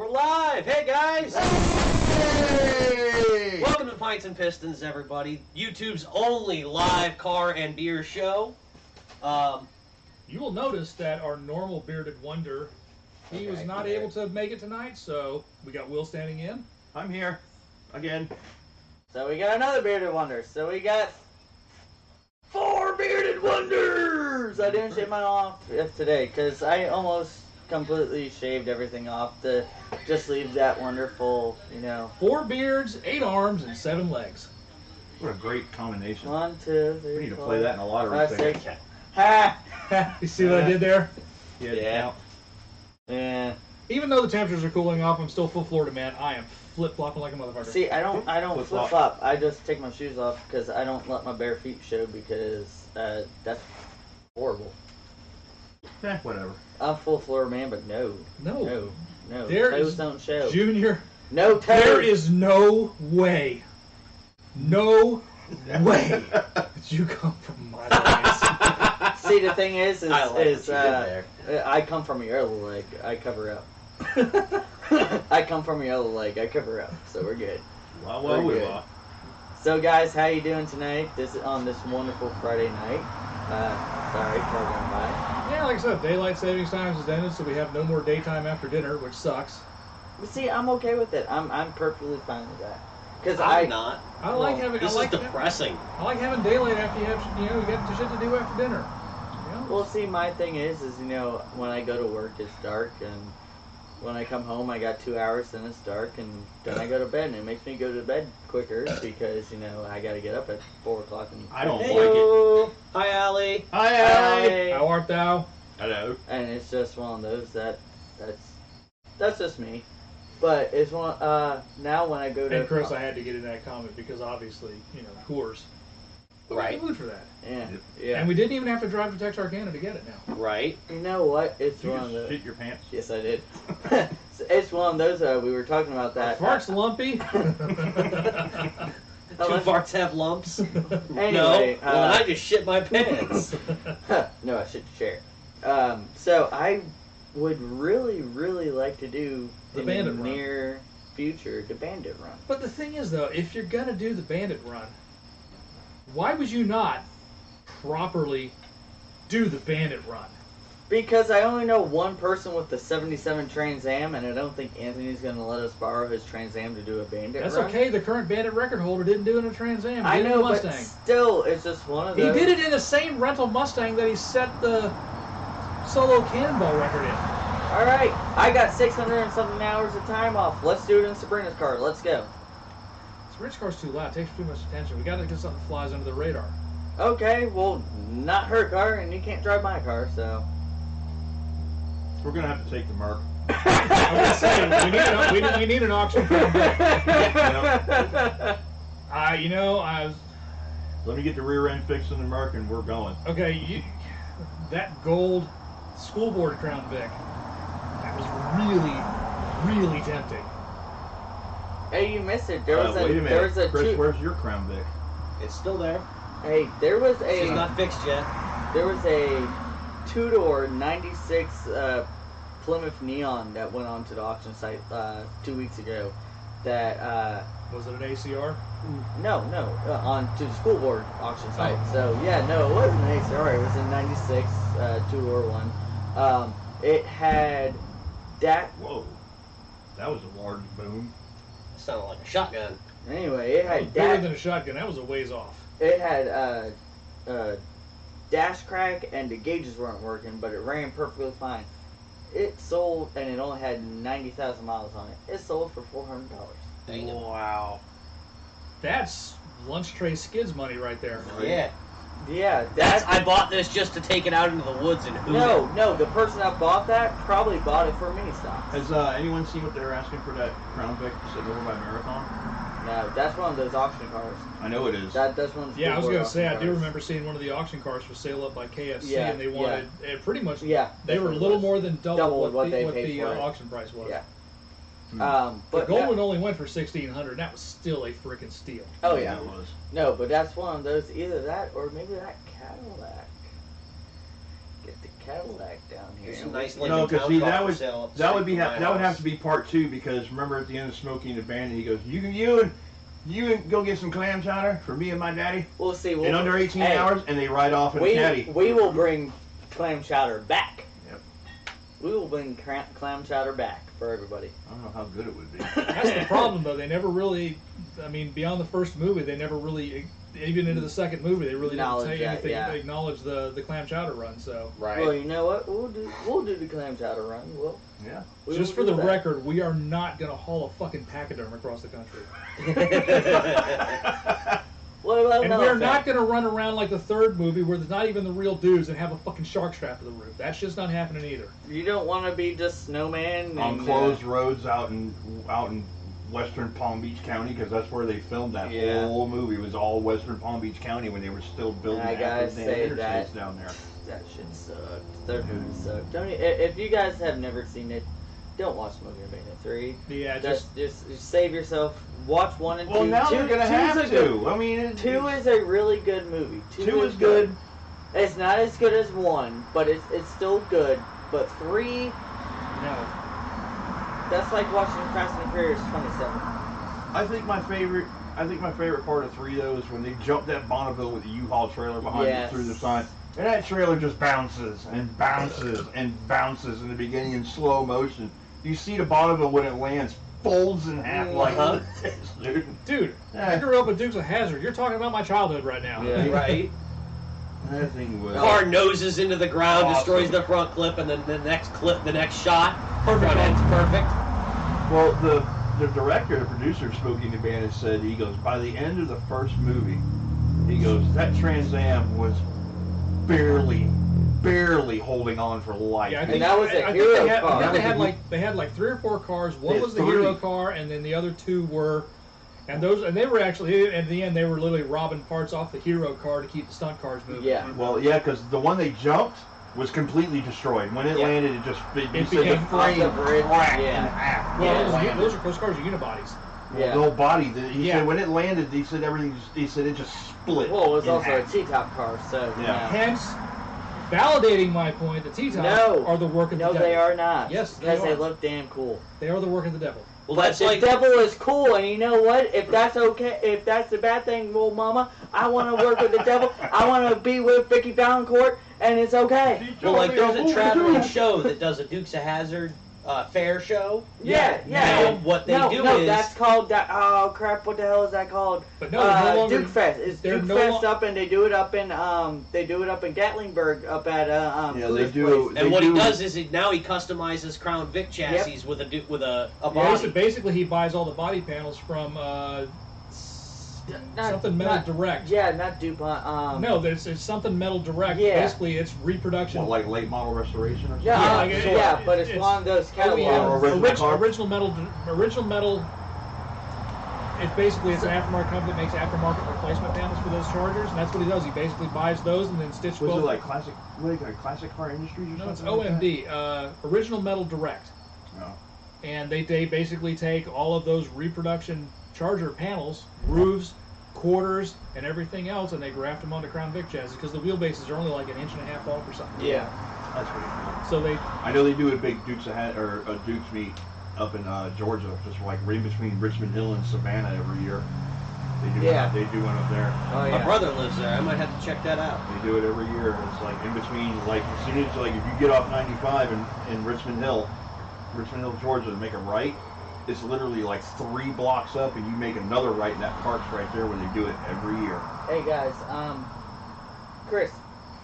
We're live! Hey guys! Hey! Welcome to Pints and Pistons, everybody. YouTube's only live car and beer show. You will notice that our normal bearded wonder, he was not able to make it tonight, so we got Will standing in. I'm here again. So we got another bearded wonder. So we got 4 bearded wonders. I didn't shave mine off today because I almost completely shaved everything off to just leave that wonderful, 4 beards, 8 arms, and 7 legs. What a great combination. 1, 2, 3, We need to 4, play that in a lottery 5, thing. 6. Ha! You see what I did there? Yeah. Yeah. Even though the temperatures are cooling off, I'm still full Florida man. I am flip-flopping like a motherfucker. See, I don't Flip-flop. flip-flop. I just take my shoes off because I don't let my bare feet show because that's horrible. Whatever. I'm full Florida man, but no. No. Toes don't show. Junior, No toes. there is no way that you come from my lines. See, the thing is I like what you did there. I come from a yellow leg. I cover up. I come from a yellow leg. I cover up. So we're good. Well, We're we good. are. So, guys, how you doing tonight? This on this wonderful Friday night. Sorry, car going by. Yeah, like I said, daylight savings times is ended, so we have no more daytime after dinner, which sucks. But see, I'm okay with it. I'm perfectly fine with that. Because I'm not. I like having. This I like is depressing. I like having daylight after you have, you got the shit to do after dinner. You know? Well, see, my thing is when I go to work, it's dark, and when I come home, I got 2 hours, then it's dark, and then I go to bed, and it makes me go to bed quicker because, I got to get up at 4 o'clock. I don't like it. Hey-o. Hi, Allie. Hi, Allie. How art thou? Hello. And it's just one of those that's just me. But it's one, now when I go to... And Chris, I had to get in that comment because obviously, whores. Right. We're in the mood for that. Yeah. And we didn't even have to drive to Texarkana to get it now. Right. You know what? It's You one of just those... shit your pants. Yes, I did. It's one of those, we were talking about that. Fart's lumpy. 2 farts have lumps. Anyway, no. Well, I just shit my pants. No, I should share. So I would really, really like to do The in Bandit the Run. near future the Bandit Run. But the thing is, though, if you're going to do the Bandit Run, why would you not properly do the Bandit Run? Because I only know one person with the 77 Trans Am, and I don't think Anthony's going to let us borrow his Trans Am to do a Bandit That's Run. okay. The current Bandit record holder didn't do it in a Trans Am. He I did it in know, a but Mustang. still, it's just one of He those. did it in the same rental Mustang that he set the solo cannonball record in. All right, I got 600 and something hours of time off. Let's do it in Sabrina's car. Let's go. Rich car's too loud. It takes too much attention. We got to get something that flies under the radar. Okay, well, not her car, and you can't drive my car, so. We're going to have to take the Merc. I'm gonna say we need an auction car. I was Let me get the rear end fixed in the Merc and we're going. okay. That gold school board Crown Vic, that was really tempting. Hey, you missed it. There was Wait a minute. there was a Chris, where's your Crown Vic? It's still there. Hey, there was She's a not fixed yet. 2-door 96 Plymouth Neon that went onto the auction site 2 weeks ago. That Was it an ACR? no, onto the school board auction site. So yeah, no, it wasn't an ACR. It was a 96 2-door one. It had that. Whoa. That was a large boom. It sounded like a shotgun. Anyway, it That was had bigger that. than a shotgun. That was a ways off. It had dash crack and the gauges weren't working, but it ran perfectly fine. It sold, and it only had 90,000 miles on it. It sold for $400. Damn. Wow. That's lunch tray skids money right there. Yeah. Yeah, I bought this just to take it out into the woods and hoot it. No, the person that bought that probably bought it for a mini stock. Has anyone seen what they're asking for that Crown Vic sitting over by Marathon? No, that's one of those auction cars. I know it is. That's one of the Yeah, I was school gonna board say I auction do cars. remember seeing one of the auction cars for sale up by KFC, Yeah, and they wanted pretty much. Yeah, They that's were what a it little was. more than double Double what what they the paid for it. auction price was. Yeah. The But gold that- one only went for $1,600. That was still a freaking steal. Oh I yeah. know it was. No, but that's one of those. Either that or maybe that Cadillac. get the Cadillac down here. There's some nice No, Lincoln because Town see, car that for would sale up the that would street be from my that would have house. to be part 2, because remember at the end of Smokey and the Bandit, he goes, you can go get some clam chowder for me and my daddy We'll see. in under 18 hours, and they ride off in a caddy. We will bring clam chowder back. Yep. We will bring clam chowder back for everybody. I don't know how good it would be. That's the problem, though. They never really, I mean, beyond the first movie, they never really, even into the second movie, they really didn't say anything. Yeah. They acknowledged the clam chowder run. So Right. Well, you know what? We'll do the clam chowder run. Yeah. just for the record, we are not gonna haul a fucking pachyderm across the country, What about and another we're thing? not gonna run around like the third movie where there's not even the real dudes and have a fucking shark strapped to the roof. That's just not happening either. You don't want to be just snowman On and, closed roads out in western Palm Beach County, because that's where they filmed that Yeah. whole movie. It was all western Palm Beach County when they were still building I gotta half the say damn that- interstates down there. That shit sucked. Their movie sucked. If you guys have never seen it, don't watch Smoking and Bandit 3. Yeah, Just save yourself. Watch 1 and 2. Well, now they're gonna have two's a good- to. I mean, 2 is a really good movie. 2 is good. It's not as good as 1, but it's still good. But 3, no. that's like watching Fast and Furious 27. I think my favorite part of 3 though is when they jump that Bonneville with the U-Haul trailer behind it Yes. through the sign, and that trailer just bounces and bounces and bounces in the beginning in slow motion. You see the Bonneville when it lands folds in half like this, dude. Dude, Yeah. I grew up with Dukes of Hazzard. You're talking about my childhood right now. Yeah. Right. That thing was. Car noses into the ground, Awesome. destroys the front clip, and then the next shot, front end's perfect. Well, the director, the producer of Smokey and the Bandit said, he goes, by the end of the first movie, he goes, that Trans Am was barely holding on for life. Yeah, I And think, that was a I think hero they had, car. I think That was they had like 3 or 4 cars. One They was the had hero 3. car, and then the other 2 were, and they were actually at the end they were literally robbing parts off the hero car to keep the stunt cars moving. Yeah. Well, yeah, because the one they jumped was completely destroyed. When it Yeah. landed, it just It said the became frame off the bridge, cracked yeah. in half. Well, when it landed. those cars are unibodies. Well, Yeah. the whole body. He Yeah. said when it landed, he said everything. He said it just split. Well, it was in also a half. T-top car, so Yeah. Hence, validating my point, the T-Tops No. are the work of the No, devil. they are not. Yes, they because they are. look damn cool. They are the work of the devil. Well, But that's the like devil is cool, and you know what? If that's okay, if that's the bad thing, well, Mama, I want to work with the devil. I want to be with Vicky Valancourt, and it's okay. well, like there's a traveling show that does a Dukes of Hazzard fair show. Yeah. Now what they do is that's called that. Oh crap! What the hell is that called? But no, they're no longer, Duke Fest. It's they're Duke no Fest lo- up, and they do it up in Gatlinburg up at Yeah, they Cooter's do. place. and what he does is now he customizes Crown Vic chassis with a Yeah, body. basically, he buys all the body panels from something Metal Direct. Yeah, not DuPont. No, it's something Metal Direct. Yeah. Basically, it's reproduction. What, like late model restoration or something? Yeah, Yeah, like, yeah, but it's one of those catalogs. Original metal. It's basically it's an aftermarket company that makes aftermarket replacement panels for those Chargers, and that's what he does. He basically buys those and then stitch Was both. it like classic? What do they call Classic Car Industries or No, it's something? OMD, Original Metal Direct, No. and they basically take all of those reproduction Charger panels, roofs, quarters, and everything else, and they graft them onto Crown Vic chassis because the wheelbases are only like 1.5 inches off or something. Yeah. That's pretty cool. So they I know they do a big Dukes or a Dukes meet up in Georgia, just like right between Richmond Hill and Savannah every year. They do one up there. Oh, My brother lives there. I might have to check that out. They do it every year. It's like in between, like as soon as like if you get off 95 in Richmond Hill, Georgia, and make a right, it's literally like 3 blocks up, and you make another right, and that park's right there where they do it every year. Hey guys, Chris,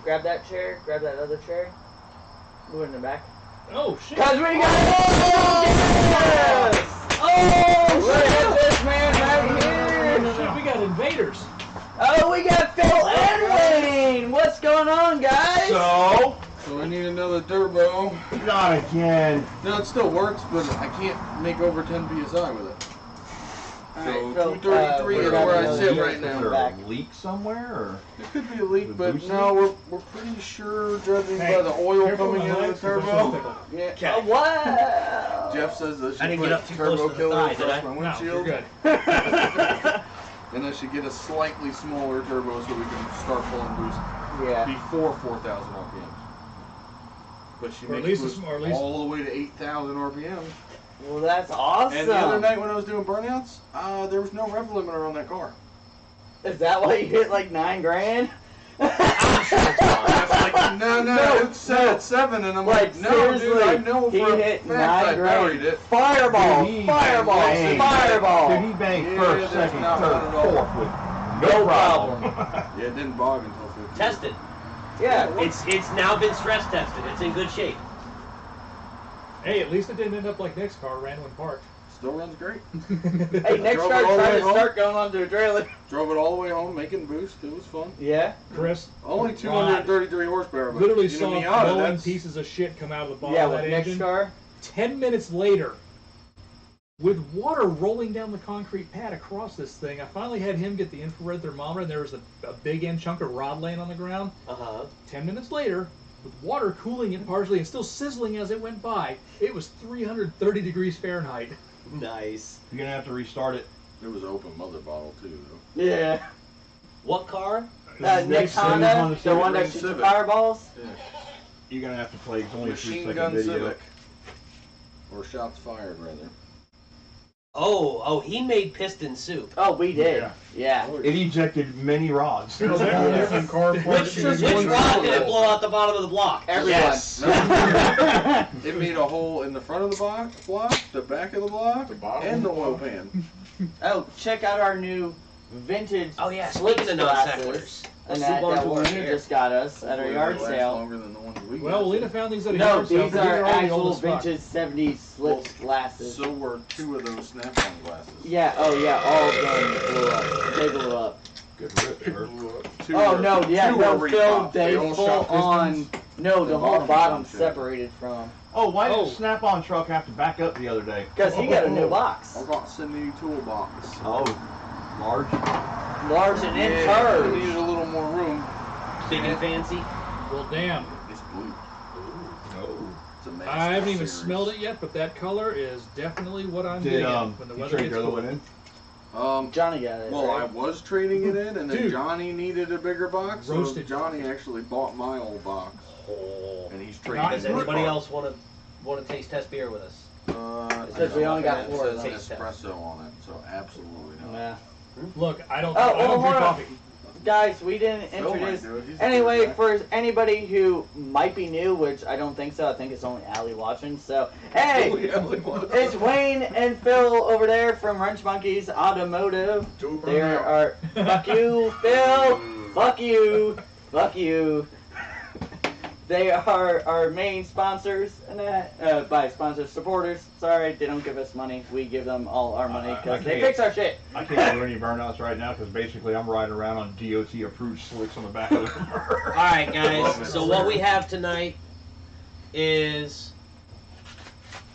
grab that chair, grab that other chair, move it in the back. oh shit. Cause we got look at this man right here. Shit, we got invaders. Oh, we got Phil and Wayne. What's going on, guys? So, So I need another turbo. not again. No, it still works, but I can't make over 10 psi with it. Alright, So 233 is where I sit right Is now. there a leak somewhere, or? There could be a leak, The but boost no, we're pretty sure, judging Hey, by the oil careful coming with into my the legs, 'cause they're so turbo. fickle. Yeah. Oh, wow. Jeff says that I I should didn't put get up too close turbo to the killer thigh, across did I? my No, windshield. you're good. And I should get a slightly smaller turbo so we can start pulling boost Yeah. before 4,000 RPMs. but she Or at makes least boost or at least- all the way to 8,000 RPM. Well, that's awesome. And the other night when I was doing burnouts, there was no rev limiter on that car. Is that why you hit like $9,000? I was like, no, it's set at 7, and I'm like, no, seriously, dude, I know he for a hit fact I buried $9,000. it. Fireball, Dude, he fireball, banged. fireball. Dude, he banged Yeah, first, that's second, not third, bad at all. fourth with No no problem. Yeah, it didn't bog until 15. Test it. Yeah. It's now been stress tested. It's in good shape. Hey, at least it didn't end up like Nick's car ran when parked. Still runs great. Hey, next Drove car it all the trying way to home. start going onto a trailer. Drove it all the way home, making boost. It was fun. Yeah. Chris, Only 233 horsepower. But literally you saw know, Miata, glowing that's pieces of shit come out of the bottom Yeah, of with that next engine. car. 10 minutes later, with water rolling down the concrete pad across this thing, I finally had him get the infrared thermometer, and there was a big end chunk of rod laying on the ground. 10 minutes later, with water cooling it partially and still sizzling as it went by, it was 330 degrees Fahrenheit. Nice. You're gonna have to restart it. it was open mother bottle too, though. Yeah. What car? Nick's Honda, Honda the Civic. one that shoots the Civic. fireballs. Yeah. You're gonna have to play. It's only a Machine 3-second gun video. Civic. Or shots fired, rather. Oh, he made piston soup. Oh, we did. Yeah. Yeah. It ejected many rods. There's different car Which parts. just which one rod did it cylinder. blow out the bottom of the block? Everyone. Yes. It made a hole in the front of the block, the back of the block, and the oil pan. Oh, check out our new vintage Oh yeah. slip Speaking of non glasses. sequiturs. And Let's that, move on that to our Lena beer. just got us at our Hopefully yard they last sale. longer than the ones we Well, got. Lena found these at a No, yard sale. these 'cause are already actual old as fuck. vintage 70s slip glasses. So were 2 of those snap-on glasses. Yeah, oh yeah, all of them blew up. They blew up. Good rip, sir. Oh no, yeah, two no, were Phil, repopped. they all full shot on. pistons. No, the The whole bottom bottom was on shit. separated from. Oh, why did Oh. the Snap-on truck have to back up the other day? Because he got a new box. I got the new toolbox. Oh, large. Large and in It charge. needed a little more room. Big and fancy. Well, damn. It's blue. No. It's a master I haven't even series. smelled it yet, but that color is definitely what I'm Did getting at when the you weather trade gets your other cool. one in? Johnny got it. Well, I right? was trading it in, and then Dude. Johnny needed a bigger box. Roasted. So Johnny actually bought my old box, Oh. and he's trading. Not Does it in. anybody else want to taste test beer with us? Because we only got It 4 of says them. Taste test. espresso on it, so absolutely not. Yeah. Look, I don't, Oh, I don't hold drink on. coffee. Guys, we didn't Phil might introduce. do it. He's a Anyway, good guy. for anybody who might be new, which I don't think so, I think it's only Allie watching. So, hey, it's Wayne and Phil over there from Wrench Monkeys Automotive. They are fuck you, Phil. Fuck you. Fuck you. They are our main sponsors, and by sponsors, supporters. Sorry, they don't give us money. We give them all our money I because they can't. fix our shit. I can't do any burnouts right now because basically I'm riding around on DOT approved slicks on the back of the car. All right, guys. So what we have tonight is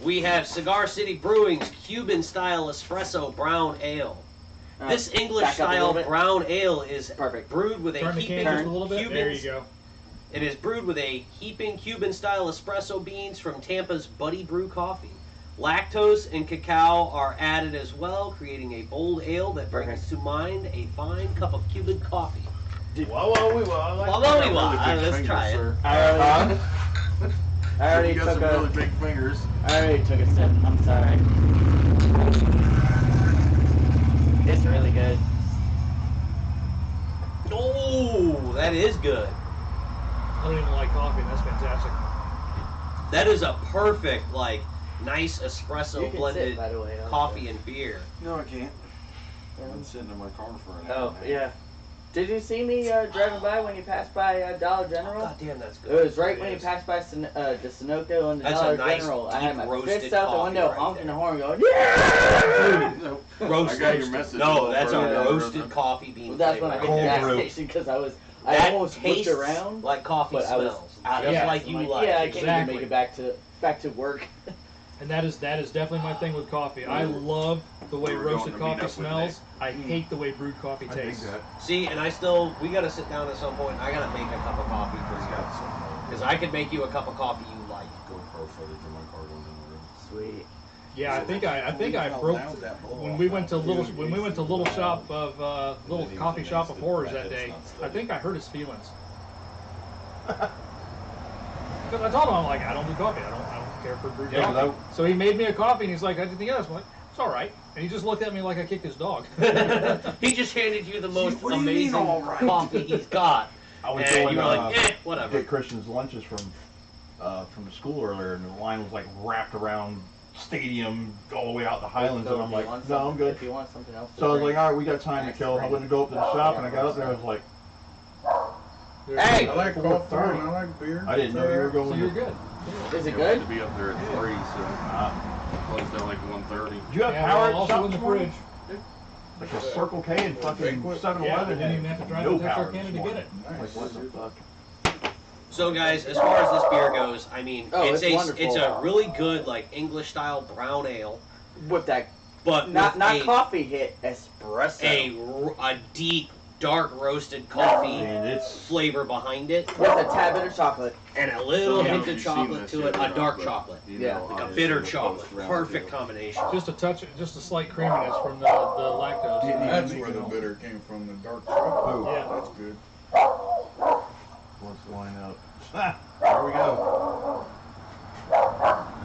we have Cigar City Brewing's Cuban style espresso brown ale. This English back up a little style bit. brown ale is Perfect. brewed with a Turn the heaping can just a little bit. Cuban. There you go. It is brewed with a heaping Cuban style espresso beans from Tampa's Buddy Brew Coffee. Lactose and cacao are added as well, creating a bold ale that brings Perfect. to mind a fine cup of Cuban coffee. Whoa, whoa, whoa, whoa. Well, Really big let's fingers, try it. sir. I already You got took some a. really big fingers. I already took a sip. I'm sorry. It's really good. Oh, that is good. I don't even like coffee, and that's fantastic. That is a perfect, like, nice You espresso can blended sit, by the way. coffee and beer. No, I can't. I've been sitting in my car for an hour. Oh, now. yeah. Did you see me driving by when you passed by Dollar Oh, General? God damn, that's good. It was right when It you is. passed by the Sunoco and the That's a Dollar nice, General. I had deep my roasted fist out the coffee window, right honking there. the horn, going, yeah! No. Roasted. I got your message. No, that's Yeah. our roasted coffee bean Well, that's when I flavor hit the right gas there. station because I That almost looked tastes around. like coffee but I was smells. out of Just gas. like I'm you like, like. yeah, I can't Exactly. even make it back to work. And that is definitely my thing with coffee. I love the way We're going roasted to meet coffee up with smells. I hate the way brewed coffee I think tastes. that. See, and we gotta sit down at some point. And I gotta make a cup of coffee for you guys, because I could make you a cup of coffee you like. GoPro footage of my car going down the road. Sweet. Yeah, I think I broke when we went to little shop of little coffee shop of horrors that day. I think I hurt his feelings. Because I told him, I'm like, I don't do coffee. I don't care for brewed Yeah, coffee. So he made me a coffee, and he's like, I didn't think of this. I'm like, it's all right. And he just looked at me like I kicked his dog. He just handed you the most what do you mean, amazing all right? coffee he's got. I was And going you were like, whatever. get Christian's lunches from the school earlier, and the line was like wrapped around stadium all the way out the Highlands, and I'm like, no, I'm good. If you want something else. So I was like, all right, we got time to kill. I'm going to go up to the shop, and I got up there, and I was like, Hey! I like coffee, I like beer. I didn't know you were So going you're to. good. Is it We had good? to be up there at 3, so closed down like 1:30. Did you have Yeah, power well, at the also shop in the this morning? fridge. Like a Circle K and fucking Banquet? 7-Eleven? Yeah, you didn't even have to drive no to power Texarkana this to get morning. it. Like, what the fuck? So guys, as far as this beer goes, I mean, Oh, it's it's a really good like English style brown ale, With that, but not with coffee hit, espresso. a deep dark roasted coffee And it's flavor behind it, With a tad bit of chocolate. and a little Yeah. hint of chocolate to it, a dark chocolate, Yeah. like a bitter chocolate, perfect combination. Just a touch, just a slight creaminess from the lactose. That's where the bitter came from, the dark chocolate. Yeah. That's good. let's line up. There we go.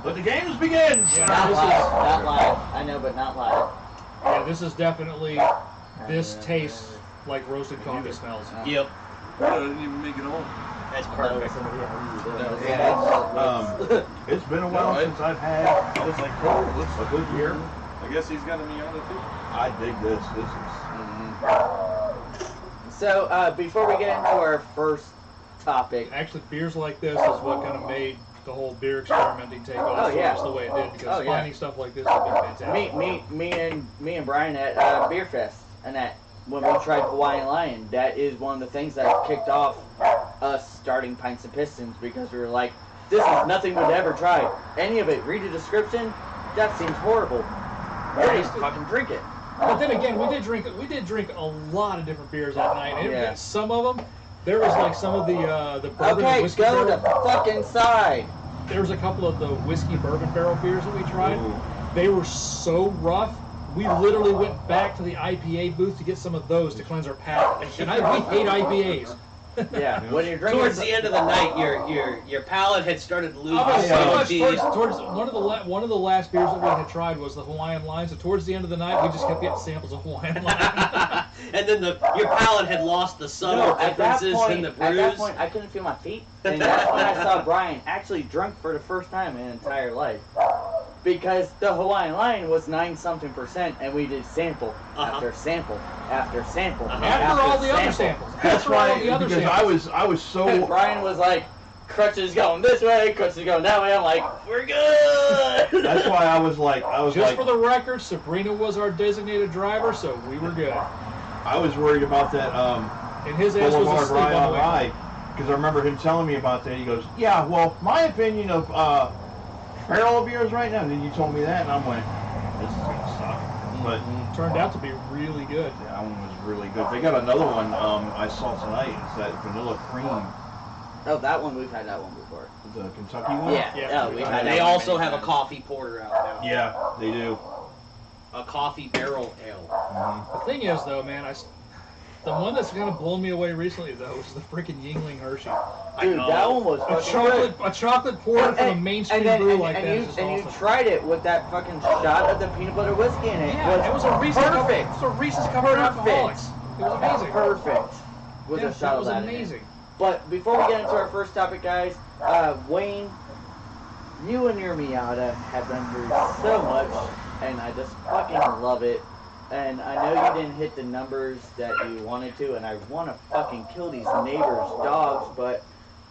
Let the games begin! Yeah. Not this live. is- Not live. I know, but not live. Yeah, this is definitely, this tastes like roasted coffee smells. Yep, I didn't even make it on. that's perfect. It's been a while No, since I've had I was like, cool, let's a good beer. I guess he's got a Miata too. I dig this. This is So, before we get into our first topic, Actually, beers like this is what kind of made the whole beer experimenting take off Oh, yeah. just the way it did, because Oh, yeah. finding stuff like this has been fantastic. me and Brian at Beer Fest, and that when we tried Hawaiian Lion, that is one of the things that kicked off us starting Pints and Pistons, because we were like, this is nothing we'd ever tried. Any of it, read the description, that seems horrible. Let's just fucking drink it. But then again, we did drink a lot of different beers that night. And Yeah. some of them, there was like some of the bourbon and Okay, whiskey go to barrel. fucking side. There was a couple of the whiskey bourbon barrel beers that we tried. Ooh. They were so rough. We literally went back to the IPA booth to get some of those to cleanse our palate. And we hate IPAs. Yeah, when you're drinking. Towards the end of the night, your palate had started to lose Pretty some of much the. towards one of the last beers that we had tried was the Hawaiian Line. So towards the end of the night, we just kept getting samples of Hawaiian Line. And then your palate had lost the subtle at that differences in the point, brews. I couldn't feel my feet, and that's when I saw Brian actually drunk for the first time in his entire life. Because the Hawaiian Line was 9-something%, and we did sample after sample after sample. After all the other samples. That's After all right. the other Because samples. I was so And Brian was like, Crutches going this way, Crutches going that way. I'm like, we're good. That's why I was Just like, for the record, Sabrina was our designated driver, so we were good. I was worried about that And his ass was Boulevard asleep ride on the on way. ride, because I remember him telling me about that. He goes, yeah, well, my opinion of barrel of beers right now. And then you told me that, and I went, this is gonna suck. But Turned out to be really good. that one was really good. They got another one I saw tonight. It's that vanilla cream, Oh, that one, we've had that one before. the Kentucky one. Yeah, Yeah. we've And had They that one also many have a times. coffee porter out now. Yeah, they do. A coffee barrel ale. Mhm. The thing is, though, man, the one that's kind of blown me away recently, though, is the freaking Yingling Hershey. Dude, that one was A fucking good. chocolate porter from a mainstream brew like that is just and you awesome. tried it with that fucking shot of the peanut butter whiskey in it. Yeah, it was a Reese's cup. perfect. It was a Reese's cup of alcoholics. It was amazing. Perfect. With Yeah, a shot that of was that in it. amazing. But before we get into our first topic, guys, Wayne, you and your Miata have been through so much, and I just fucking love it. And I know you didn't hit the numbers that you wanted to, and I want to fucking kill these neighbors' dogs, but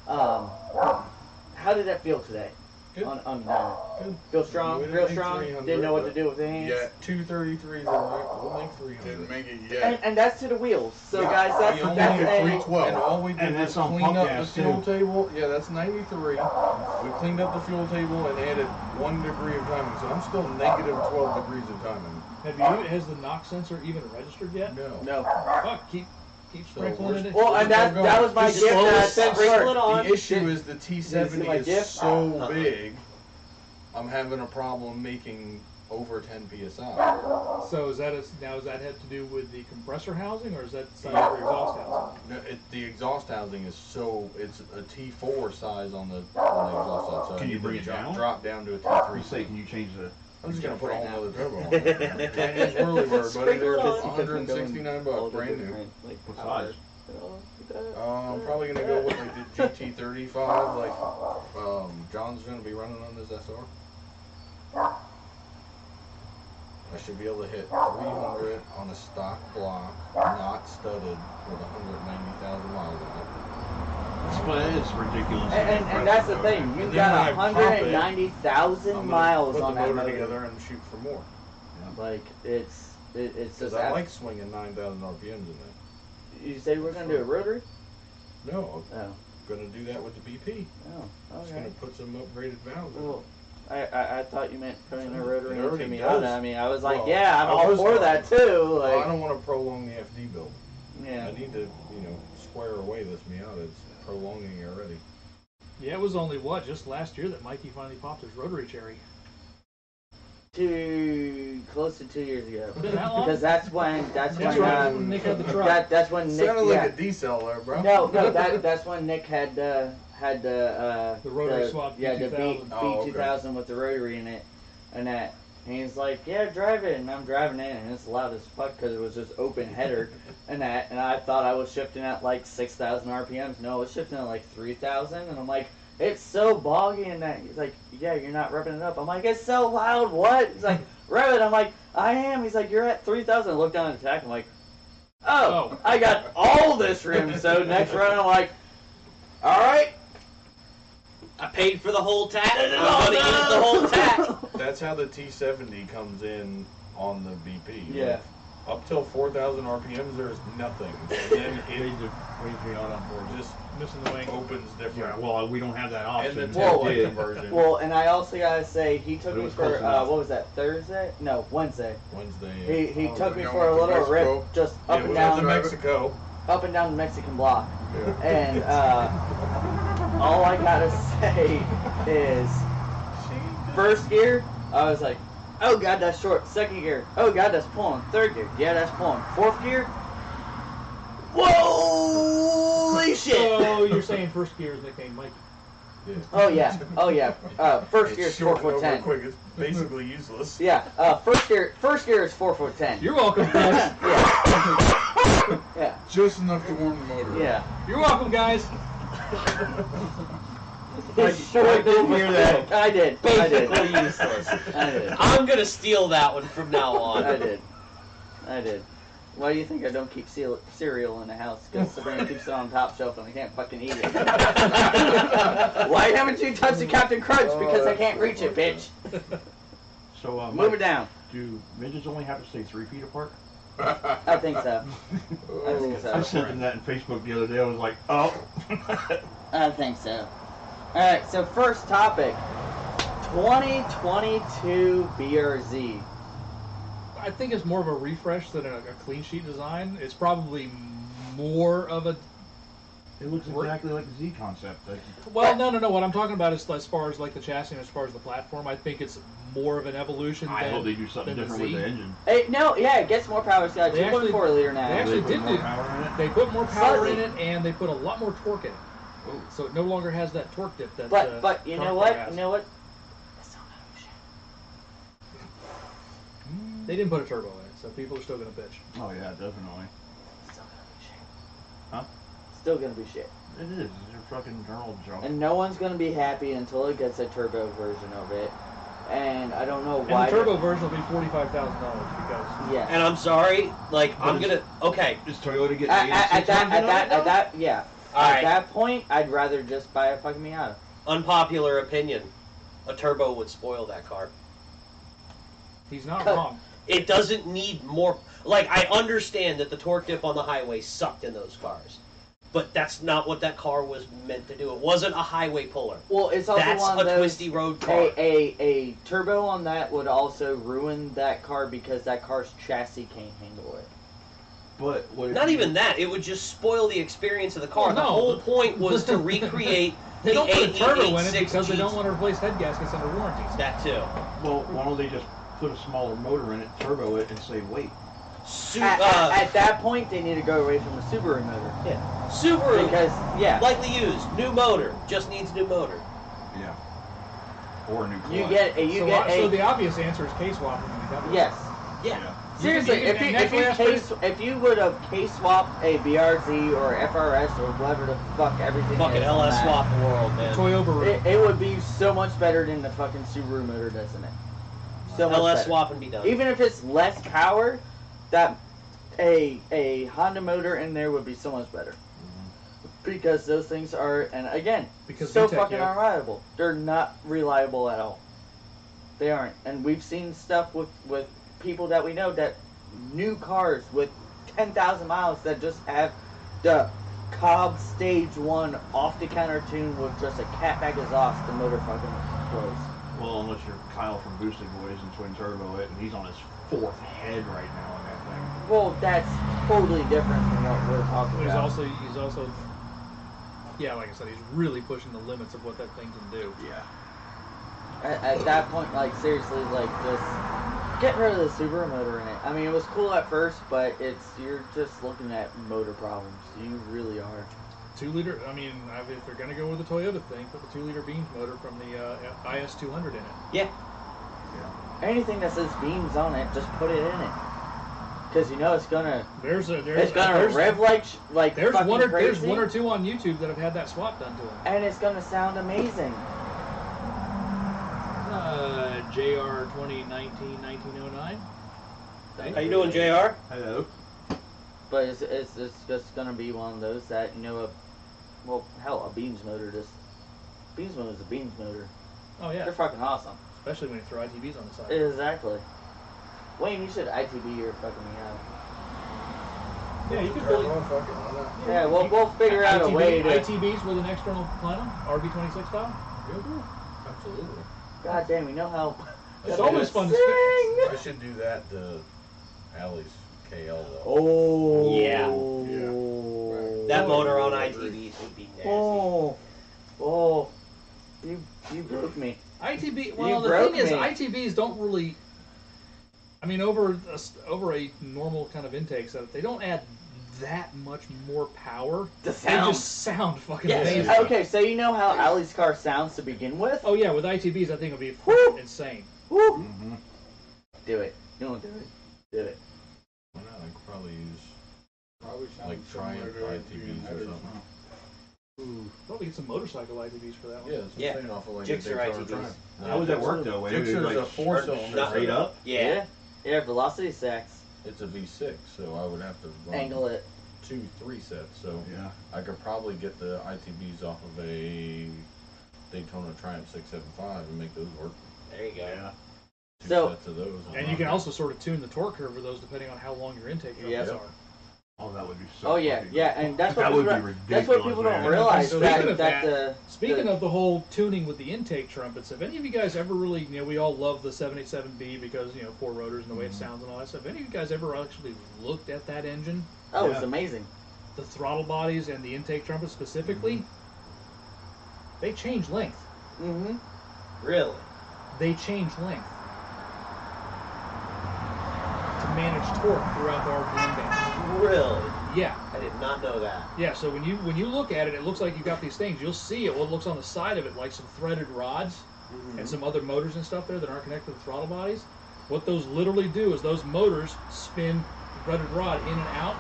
how did that feel today? Good. On the Dyna? Good. Feel strong? We didn't Real make strong? 300, Didn't know what to but do with the hands? Yeah, 233s we'll make 300. Didn't make it yet. And that's to the wheels. So Yeah, guys, that's we only that's did a, 312. And all we did And was that's on clean pump up the gas, fuel too. table. Yeah, that's 93. We cleaned up the fuel table and added 1 degree of timing. So I'm still negative 12 degrees of timing. Has the knock sensor even registered yet? No. no. Fuck, keep So sprinkling it. Well, and that was my Just gift that I slowly sent sprinkle Bert. it on. The issue Did- is the did you see my T70 GIF? is so Uh-huh. big, I'm having a problem making over 10 psi. So is that now? Does that have to do with the compressor housing, or is that side of your exhaust housing? No, the exhaust housing is it's a T4 size on the exhaust side. So Can you bring it down? Drop down to a T3. Say, can you change the? I'm just gonna put a whole nother turbo on it. 10-inch whirly bird, buddy. They're $169, brand new. What size? I'm probably gonna go with like the GT35. Like, John's gonna be running on this SR. I should be able to hit 300 on a stock block, not studded, with 190,000 miles on It's ridiculous. And that's the thing. You And then got when I pump it, 190,000 miles on that motor motor. together and shoot for more. Like it's Because just. I like swinging 9,000 RPMs in there. You say we're gonna do a rotary? No, Oh. I'm gonna do that with the BP. Oh. Just Okay. gonna put some upgraded valves in it. Well, I thought you meant putting a rotary It into already Miata. does. I mean, I was like, Well, yeah, I'm I all was for that too. Well, I Like, don't want to prolong the FD build. yeah. I need to, square away this Miata. It's prolonging already. Yeah, it was only just last year that Mikey finally popped his rotary cherry. Close to 2 years ago. Been that long? Because that's when That's right. When Nick had the truck. that's when Nick. Sounded Yeah. like a decel there, bro. No, that's when Nick had the rotary swap yeah, the B2000. B2000 with the rotary in it, and that. And he's like, yeah, drive it, and I'm driving it, and it's loud as fuck because it was just open header, and that. And I thought I was shifting at like 6,000 RPMs. No, it's shifting at like 3,000, and I'm like, it's so boggy in that. He's like, yeah, you're not revving it up. I'm like, it's so loud. What? He's like, rev it. I'm like, I am. He's like, you're at 3,000. I look down at the tach. I'm like, oh, I got all this room. So next run, I'm like, all right. I paid for the whole tack. I'm gonna use the whole tack. That's how the T70 comes in on the BP. Yeah. Like, up till 4,000 RPMs, there's nothing. And then it just Missing the wing. opens different. Yeah, well, we don't have that option. And the Well, taillight Yeah. conversion. Well, and I also gotta say, he took But it me was for close enough. what was that, Thursday? No, Wednesday. Wednesday. He Oh, took we're me going for a to little Mexico. rip, just Yeah, up we and went to down, Mexico. up and down the Mexican block. Yeah. And all I gotta say is, first gear, I was like, oh god, that's short. Second gear, oh god, that's pulling. Third gear, yeah, that's pulling. Fourth gear, holy shit! So you're saying first gear is nicknamed Mikey. Yeah. Oh yeah, oh yeah. First gear is It's short and over 4'10". quick. It's basically useless. Yeah, first gear is 4'10". You're welcome, guys. Yeah. Yeah. Just enough to warm the motor. Yeah. You're welcome, guys. It's short I did and hear that. over- I did. Basically useless. I did. I'm gonna steal that one from now on. I did. Why do you think I don't keep cereal in the house? Because Sabrina keeps it on top shelf and I can't fucking eat it. Why haven't you touched the Captain Crunch? Because I can't reach it, bitch. So, Move it down. Do midgets only have to stay 3 feet apart? I think so. I think so. I sent them that in Facebook the other day. I was like, oh. I think so. Alright, so first topic. 2022 BRZ. I think it's more of a refresh than a clean sheet design. It's probably more of a. It looks exactly like the Z concept. Well, no. What I'm talking about is as far as like the chassis and as far as the platform. I think it's more of an evolution. I than, hope they do something than different with Z. the engine. No, yeah, it gets more power. It's got a They actually- 2.4 liter now. they actually put did more do- power in it. They put more power Slightly. in it, and they put a lot more torque in it. Oh. So it no longer has that torque dip that. But you current know car what? has. You know what? It's still gonna be shit. They didn't put a turbo in it, so people are still gonna bitch. Oh, yeah, definitely. Still gonna be shit. Huh? Still gonna be shit. It is. You're fucking journal junk. And no one's gonna be happy until it gets a turbo version of it. And I don't know And why. the turbo version will be $45,000 because. Yeah. And I'm sorry, like I'm gonna. Okay, Is Toyota getting At that, yeah. All At right. that point, I'd rather just buy a fucking Miata. Unpopular opinion: a turbo would spoil that car. He's not Cut. wrong. It doesn't need more. Like I understand that the torque dip on the highway sucked in those cars, but that's not what that car was meant to do. It wasn't a highway puller. Well, it's also That's one a of those. twisty road car. A turbo on that would also ruin that car because that car's chassis can't handle it. But what if Not you- even that. It would just spoil the experience of the car. Well, The no. whole point was to recreate They the don't put a turbo in it 88 because they don't GT. want to replace head gaskets under warranties. That too. Well, why don't they just put a smaller motor in it, turbo it, and say, wait. At that point, they need to go away from the Subaru motor. Yeah. Subaru. Because, yeah. Lightly used. New motor. Just needs new motor. Yeah. Or a new clutch. So the obvious answer is K-swap. Yes. Yeah. Seriously, if you would have K-swapped a BRZ or FRS or whatever the fuck everything fucking is LS swap the world, man. Toyota. It would be so much better than the fucking Subaru motor, doesn't it? So much LS better. swap and be done. Even if it's less power, that a Honda motor in there would be so much better. Because those things are, and again, so fucking unreliable. They're not reliable at all. They aren't. And we've seen stuff with people that we know that new cars with 10,000 miles that just have the Cobb Stage 1 off the counter tune with just a catback exhaust, the motor fucking blows. Well, unless you're Kyle from Boosted Boys and Twin Turbo it, and he's on his 4th head right now on that thing. Well, that's totally different from what we're talking about. He's also, yeah, like I said, he's really pushing the limits of what that thing can do. Yeah. At that point, like, seriously, like, just get rid of the Subaru motor in it. I mean, it was cool at first, but you're just looking at motor problems. You really are. 2-liter, I mean, if they're going to go with the Toyota thing, put the 2-liter Beams motor from the IS200 in it. Yeah. Anything that says Beams on it, just put it in it. Because you know it's gonna. It's gonna rev like there's fucking one or crazy. there's one or two on YouTube that have had that swap done to them. And it's gonna sound amazing. JR 2019-1909. How you doing, JR? Hello. But it's just gonna be one of those that, you know, a Beams motor Beams motor is a Beams motor. Oh yeah. They're fucking awesome. Especially when you throw ITBs on the side. Exactly. Wayne, you should ITB your fucking me out. Yeah, you could really. Yeah, we'll figure out a way to. ITBs with an external plenum, RB26 style. Absolutely. God damn, we know how. It's always fun to sing. I should do that to Allie's KL though. Oh. Yeah. Yeah. That motor on ITBs would be nasty. Oh. You broke me. ITB. Well, the thing is, ITBs don't really. I mean, over a normal kind of intake setup, they don't add that much more power. The sound. They just sound fucking Yes. amazing. Okay, so you know how Allie's car sounds to begin with? Oh yeah, with ITBs, I think it'll be insane. Woo! Mm-hmm. Do it. Don't do it. Do it. Why not? I could probably use Probably like Triumph ITBs or something. Ooh, probably get some motorcycle ITBs for that one. Yeah, that's what I'm saying, off of like Gixxer a Daytona ITBs. Triumph. How would that work though? Gixxer's a 4-cylinder. Straight up? Yeah. Yeah, velocity stacks. It's a V6, so I would have to run Angle it. 2-3 sets. So Yeah. I could probably get the ITBs off of a Daytona Triumph 675 and make those work. There you go. Yeah. Two So- sets of those. And you can also sort of tune the torque curve of those depending on how long your intake trumpets Yep. are. Oh, that would be so. Oh yeah, fucking yeah, cool. and that's what That people would be don't, ridiculous. that's what people don't man. realize. Speaking of that Speaking of the whole tuning with the intake trumpets, have any of you guys ever really, we all love the 787B because, 4 rotors and the way it sounds and all that stuff. Have any of you guys ever actually looked at that engine? oh, Yeah. it's amazing. The throttle bodies and the intake trumpets specifically? They change length. Mm-hmm. Really? They change length to manage torque throughout the RPM band. Really? Yeah. I did not know that. Yeah, so when you look at it looks like you got these things. You'll see it. What looks on the side of it like some threaded rods and some other motors and stuff there that aren't connected to the throttle bodies. What those literally do is those motors spin the threaded rod in and out.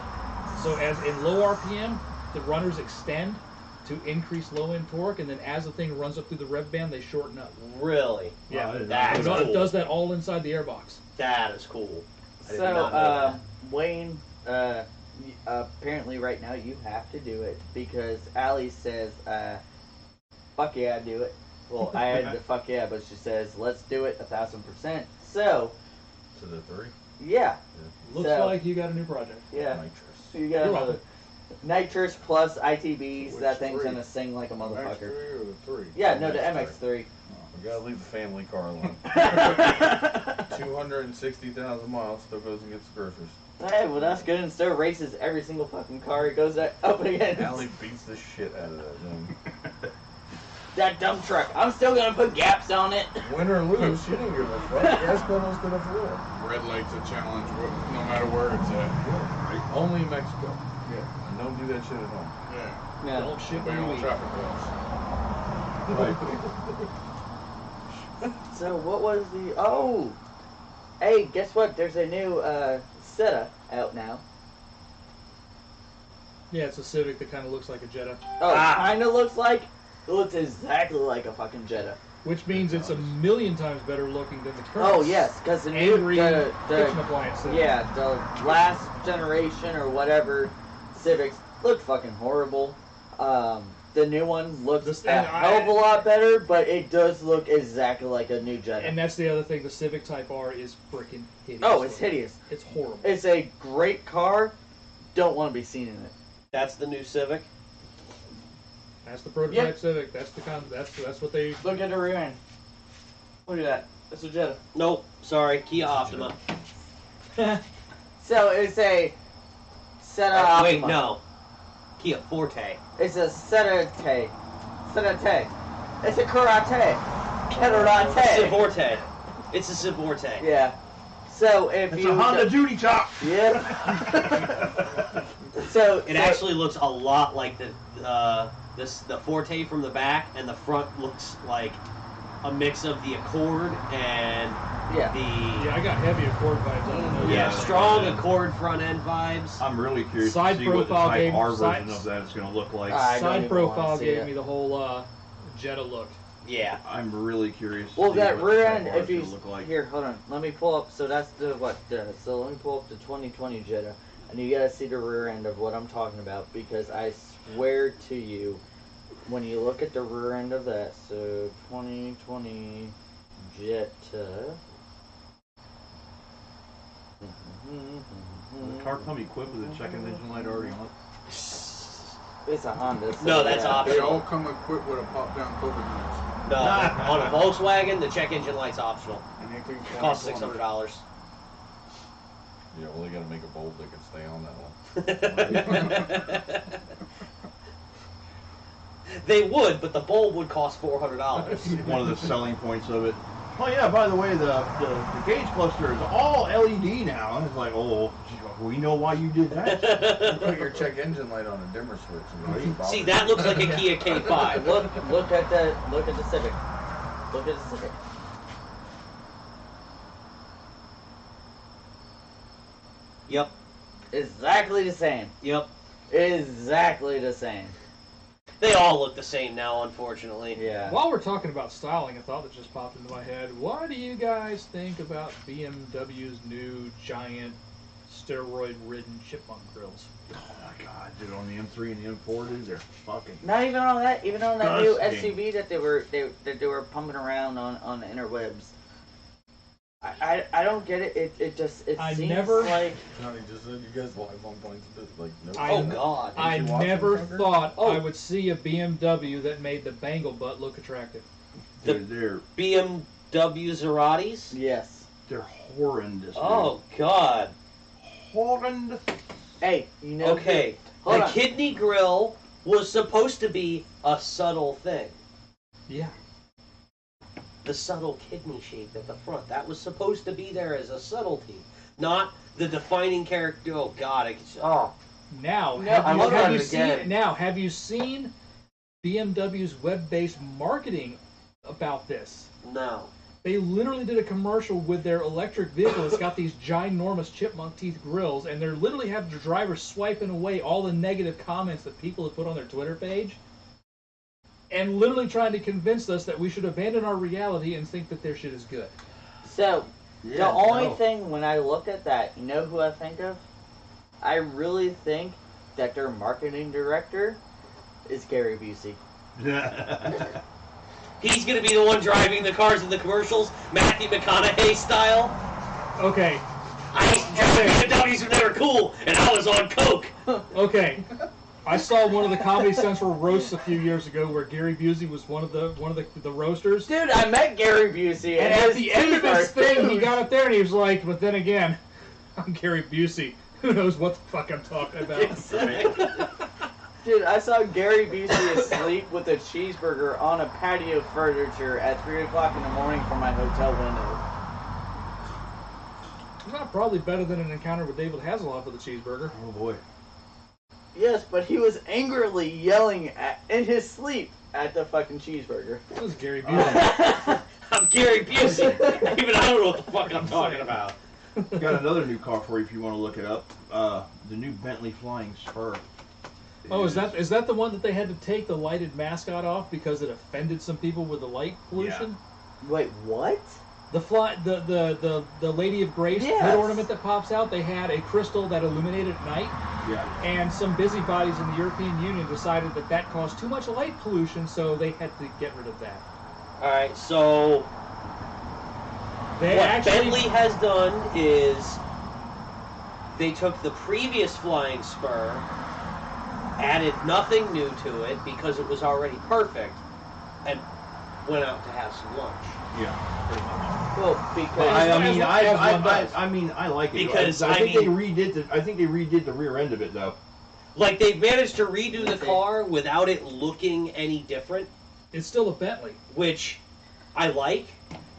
So as in low RPM, the runners extend to increase low end torque, and then as the thing runs up through the rev band, they shorten up. Really? Yeah, Wow, that's it cool. does that all inside the airbox. That is cool. I did So, not know that. Wayne, apparently right now you have to do it because Allie says, fuck yeah, do it. Well, I had to fuck yeah, but she says, let's do it 1,000%. So, To the 3. yeah. Looks So- like you got a new project. Yeah. Nitrous. So you got You're another welcome. nitrous plus ITBs. Which That thing's 3? gonna sing like a motherfucker. MX3 or the 3? Yeah, no, the MX3. We gotta leave the family car alone. 260,000 miles, still goes and gets the groceries. Hey, well that's good. And still races every single fucking car it goes up against. Allie beats the shit out of that thing. that dump truck. I'm still gonna put gaps on it. Win or lose, she didn't give a fuck. Gas pedals to the floor. Red light's a challenge, no matter where it's at. Right. Only in Mexico. Yeah. And don't do that shit at home. Yeah. Yeah. Don't shit Obey when you all eat. traffic laws. So what was the? Oh, hey, guess what? There's a new Jetta out now. Yeah, it's a Civic that kind of looks like a Jetta, Oh, kind of looks like. It looks exactly like a fucking Jetta. which means it's a million times better looking than the current. Oh yes, because the new angry kitchen appliance Civic. yeah, the last generation or whatever Civics look fucking horrible. The new one looks a hell of a lot better, but it does look exactly like a new Jetta. And that's the other thing, the Civic Type R is freaking hideous. Oh, it's hideous. It's horrible. It's a great car. Don't want to be seen in it. That's the new Civic. That's the prototype Yep. Civic. That's what they. Look at the rear end. Look at that. That's a Jetta. Nope, sorry, Kia Optima. So it's a Jetta Optima. Wait, no. Kia Forte. It's a Jetta. Jetta. It's a karate. Karate. Civorte. It's a Civorte. Yeah. So if It's you a Honda Duty Chop. Yep. So It actually looks a lot like the Forte from the back, and the front looks like a mix of the Accord and yeah. Yeah, I got heavy Accord vibes. I don't know. yeah, Yeah. strong Accord front end vibes. I'm really curious Side to see what the profile Type gave- R side- version of that is going to look like. I don't Side even profile wanna see gave it. me the whole Jetta look. Yeah. I'm really curious to Well, see that what the rear Type end, R is if you gonna look like. here, hold on, let me pull up. So that's the so let me pull up the 2020 Jetta, and you gotta see the rear end of what I'm talking about, because I swear to you, when you look at the rear end of that, so 2020 Jetta. Will the car come equipped with a check-in engine light already on it? It's a Honda. So No, that's yeah. They optional. all come equipped with a pop-down COVID mask. No, on a Volkswagen, the check engine light's optional. Anything It costs $600. Yeah, well, they gotta make a bulb that can stay on that one. They would, but the bulb would cost $400. One of the selling points of it. Oh yeah, by the way, the gauge cluster is all LED now. And it's like, oh, we know why you did that. Put your check engine light on a dimmer switch. And it'll See, that looks like a Kia K5. Look at the Civic. Look at the Civic. Yep, Exactly the same. yep. Exactly the same. They all look the same now, unfortunately. Yeah. While we're talking about styling, a thought that just popped into my head. What do you guys think about BMW's new giant steroid-ridden chipmunk grills? Oh my god, dude, on the M3 and the M4, dude, they're fucking. Not even on that. Even on that new Disgusting. SUV that they were pumping around on the interwebs. I don't get it. It I seems never- like Johnny just said you guys live on points like no. Oh, God. I you watch never them, Tucker? thought Oh. I would see a BMW that made the bangle butt look attractive. Dude, they're BMW Zeratis? yes. horrendous. Oh, God. Horrendous. Hey, you know. Okay, Hold the on. kidney grill was supposed to be a subtle thing. Yeah. The subtle kidney shape at the front. That was supposed to be there as a subtlety, not the defining character. Oh, God. Oh, Now, No, have I'm you, looking have at you it seen? again. Now, have you seen BMW's web-based marketing about this? No. They literally did a commercial with their electric vehicle. It's got these ginormous chipmunk teeth grills, and they're literally have the driver swiping away all the negative comments that people have put on their Twitter page, and literally trying to convince us that we should abandon our reality and think that their shit is good. so Yeah, the only no. thing when I look at that, you know who I think of? I really think that their marketing director is Gary Busey. He's going to be the one driving the cars in the commercials, Matthew McConaughey style. Okay, I used to drive BMWs when they were cool, and I was on coke. okay. I saw one of the Comedy Central roasts a few years ago where Gary Busey was one of the roasters. Dude, I met Gary Busey, And at his the end of teeth his are thing, he huge. got up there and he was like, but then again, I'm Gary Busey. Who knows what the fuck I'm talking about? Dude, I saw Gary Busey asleep with a cheeseburger on a patio furniture at 3 o'clock in the morning from my hotel window. Well, probably better than an encounter with David Hasselhoff with a cheeseburger. Oh boy. Yes, but he was angrily yelling in his sleep at the fucking cheeseburger. That was Gary Busey. I'm Gary Busey. Even I don't know what the fuck I'm talking about. Got another new car for you if you want to look it up. The new Bentley Flying Spur. Oh, is that the one that they had to take the lighted mascot off because it offended some people with the light pollution? Wait, what? The Lady of Grace Yes. hood ornament that pops out, they had a crystal that illuminated at night, Yeah. and some busybodies in the European Union decided that that caused too much light pollution, so they had to get rid of that. All right, so They what actually, Bentley has done is they took the previous Flying Spur, added nothing new to it because it was already perfect, and went out to have some lunch. Yeah, pretty much. Well, because I mean, I like it. Because, I think I they redid the rear end of it though. Like, they've managed to redo the car without it looking any different, it's still a Bentley. which I like,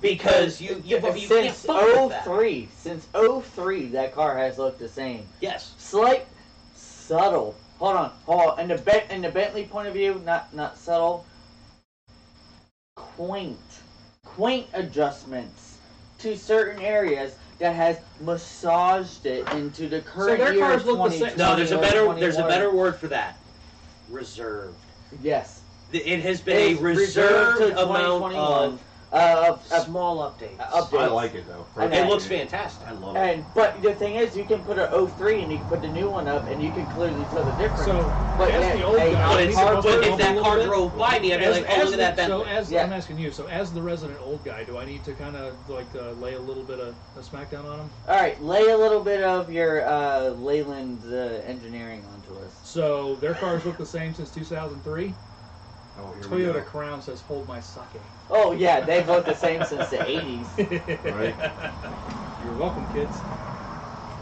because you can't since fuck with that. 03, that car has looked the same. Yes. Slight, subtle. Hold on. In the Bentley point of view, not subtle. Quaint adjustments to certain areas that has massaged it into the current their year cars of look the 2020 same. No, there's a or better 21. word for that. Reserved. Yes. It has been It's a reserved to amount 2021. of small updates. Updates. I like it though. And It looks fantastic. I love it. And but the thing is, you can put an 03 and you can put the new one up, and you can clearly tell the difference. So, But as yeah, the old hey, guy, But, I it's, need to but bump it if up that a little car bit. drove by me, I'd be like, oh, look at that Bentley. I'm asking you. So, as the resident old guy, do I need to kind of like lay a little bit of a smackdown on him? All right, lay a little bit of your Leyland engineering onto us. So, their cars look the same since 2003. Oh, here we go. Toyota Crown says, "Hold my sake." Oh yeah, they've looked the same since the 80s. Right. You're welcome, kids.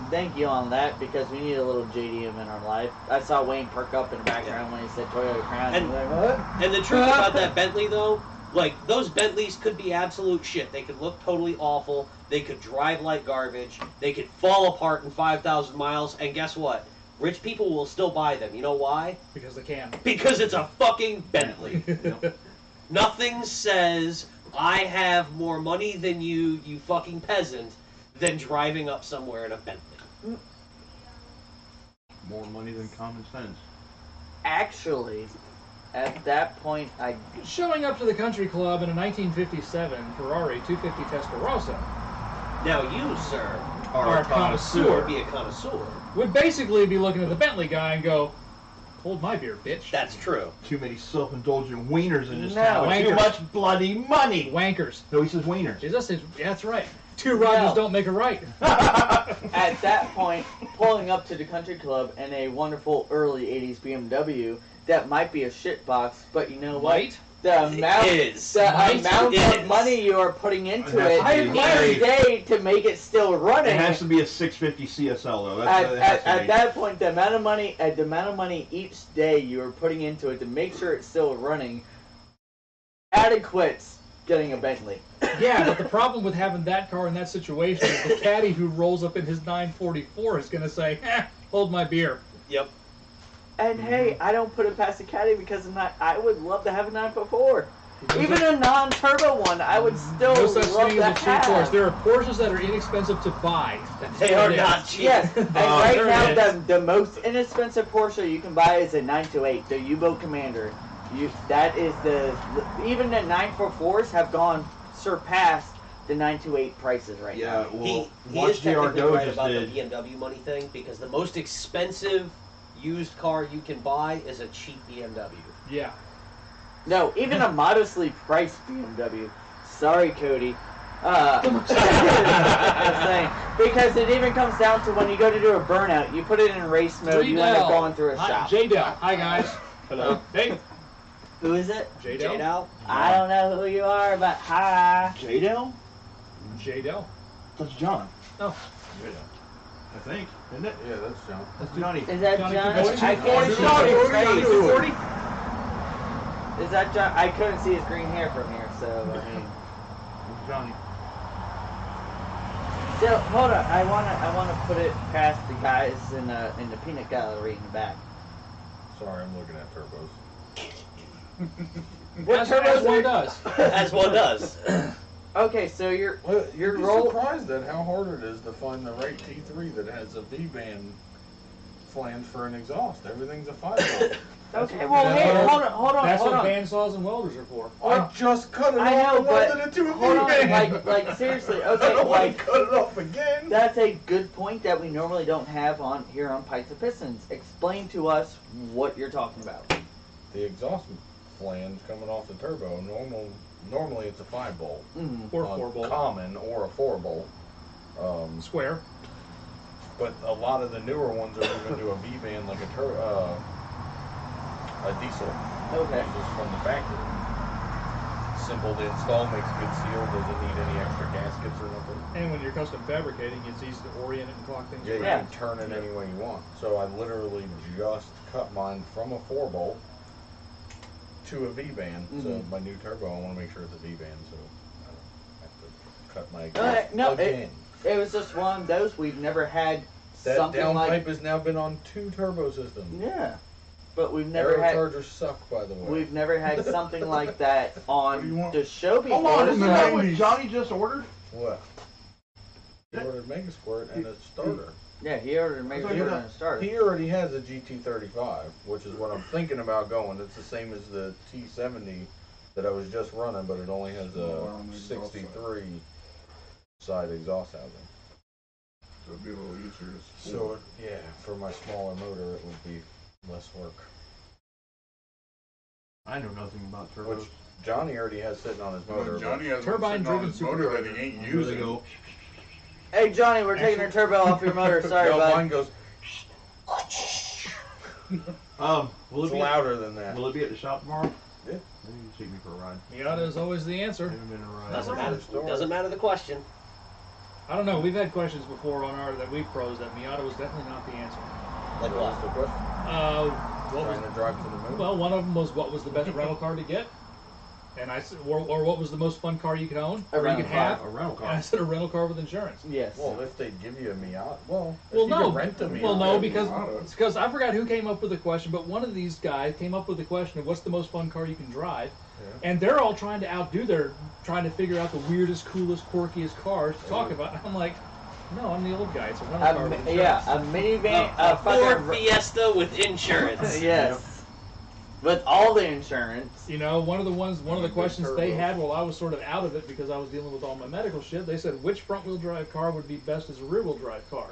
Thank you on that, because we need a little JDM in our life. I saw Wayne perk up in the background when he said Toyota Crown. And- I was like, what? And the truth about that Bentley, though, like, those Bentleys could be absolute shit. They could look totally awful. They could drive like garbage. They could fall apart in 5,000 miles. And guess what? Rich people will still buy them. You know why? Because they can. Because it's a fucking Bentley. Nothing says, I have more money than you fucking peasant, than driving up somewhere in a Bentley. More money than common sense. Actually, at that point, I Showing up to the country club in a 1957 Ferrari 250 Testarossa Now you, sir, are a connoisseur. would be a connoisseur. Would basically be looking at the Bentley guy and go, "Hold my beer, bitch." That's true. Too many self-indulgent wieners in this No. town. Too Wankers. much bloody money. Wankers. No, he says wieners. Is that, yeah, that's right. Two Rogers No. don't make a right. at that point, pulling up to the country club in a wonderful early 80s BMW that might be a shit box, but you know what? Might? The amount, is. the Might amount is. of money you are putting into It it has to be each day to make it still running. It has to be a 650 CSL though. That's what it has to At be. that point, the amount of money each day you are putting into it to make sure it's still running adequates getting a Bentley. Yeah, but the problem with having that car in that situation is the caddy who rolls up in his 944 is going to say, "Hold my beer." Yep. And hey, I don't put it past the caddy because I would love to have a 944. Even a non-turbo one, I would still No such love thing to as a cheap Porsche. have. There are Porsches that are inexpensive to buy. That's They what are it not is. cheap. Yes, and right there now it is. the most inexpensive Porsche you can buy is a 928, the U-boat Commander. That is even the 944s have surpassed the 928 prices right Yeah, now. well, He watch is JR technically Go right just about did. the BMW money thing, because the most expensive used car you can buy is a cheap BMW. Yeah. No, even a modestly priced BMW. Sorry, Cody. Just saying. Because it even comes down to when you go to do a burnout, you put it in race mode, you end up going through a shop. J-Dell. Hi, guys. Hello. Hey. Who is it? J-Dell. J-Dow? I don't know who you are, but hi. J-Dell? J-Dell. That's John. Oh. I think, isn't it? Yeah, that's John. That's Johnny. Is that Johnny John? Crxsi? I can't see Johnny, his what are you face. doing? Is that John? I couldn't see his green hair from here, so I mean. It's Johnny. So hold on, I wanna put it past the guys in the peanut gallery in the back. Sorry, I'm looking at turbos. What As turbos one are- does. As one does. Okay, so you're You're roll- surprised at how hard it is to find the right T3 that has a V-band flange for an exhaust. Everything's a 5-volt. okay. Well, hey, hold on. That's what bandsaws and welders are for. I just cut it I off know, and but welded it to a hold on, V-band. like seriously, I okay, don't want like to cut it off again. that's a good point that we normally don't have on here on Pipes and Pistons. Explain to us what you're talking about. The exhaust flange coming off the turbo, normally it's a 5-volt. Mm-hmm. Or 4-bolt. Common or a 4-volt. Square. But a lot of the newer ones are moving to a V-band like a diesel. Okay. This is from the factory. Simple to install, makes good seal, doesn't need any extra gaskets or nothing. And when you're custom fabricating, it's easy to orient it and clock things Yeah, you around. can turn it any way you want. So I literally just cut mine from a 4-bolt to a V-band. So Mhm. my new turbo, I want to make sure it's a V-band, so I don't have to cut my No, again. it was just one of those we've never had That something like. downpipe has now been on 2 turbo systems. Yeah, but we've never had. Aerochargers suck, by the way. We've never had something like that do you on want? the show before. Hold on, in the isn't that what 90s. Johnny just ordered? What? He ordered Mega Squirt and a starter. Yeah, he ordered a Mega thought you Squirt got- and a starter. He already has a GT35, which is what I'm thinking about going. It's the same as the T70 that I was just running, but it only has a 63 side exhaust housing. So it'd be a little easier to So, yeah, for my smaller motor, it would be less work. I know nothing about turbos. Which Johnny already has sitting on his motor. Well, Johnny has Turbine one sitting on his driven motor that he ain't Here they using. go. Hey Johnny, we're taking our turbo off your motor. Sorry, no, bud. mine goes, Will it's it be louder than that. Will it be at the shop tomorrow? Yeah. Maybe you can take me for a ride. Miata is always the answer. Haven't been a ride. Doesn't matter. Story. Doesn't matter the question. I don't know. We've had questions before on our that we've pros that Miata was definitely not the answer. Like What's what? the question? What was Trying to drive to the moon? Well, one of them was what was the best rental car to get, and I said, or what was the most fun car you could own A or you rental could car. have, A rental and I car. said a rental car with insurance. Yes. Well, if they give you a Miata, well, if Well, you no, can rent a Miata. well, no, because Miata. it's because I forgot who came up with the question, but one of these guys came up with the question of what's the most fun car you can drive, Yeah. and they're all trying to outdo trying to figure out the weirdest, coolest, quirkiest cars to talk about. And I'm like, no, I'm the old guy. It's a rental car with insurance. Yeah, a minivan, A Ford fucking Fiesta with insurance. yes, with all the insurance. You know, one of the questions they turbo. had while I was sort of out of it because I was dealing with all my medical shit, they said which front-wheel drive car would be best as a rear-wheel drive car.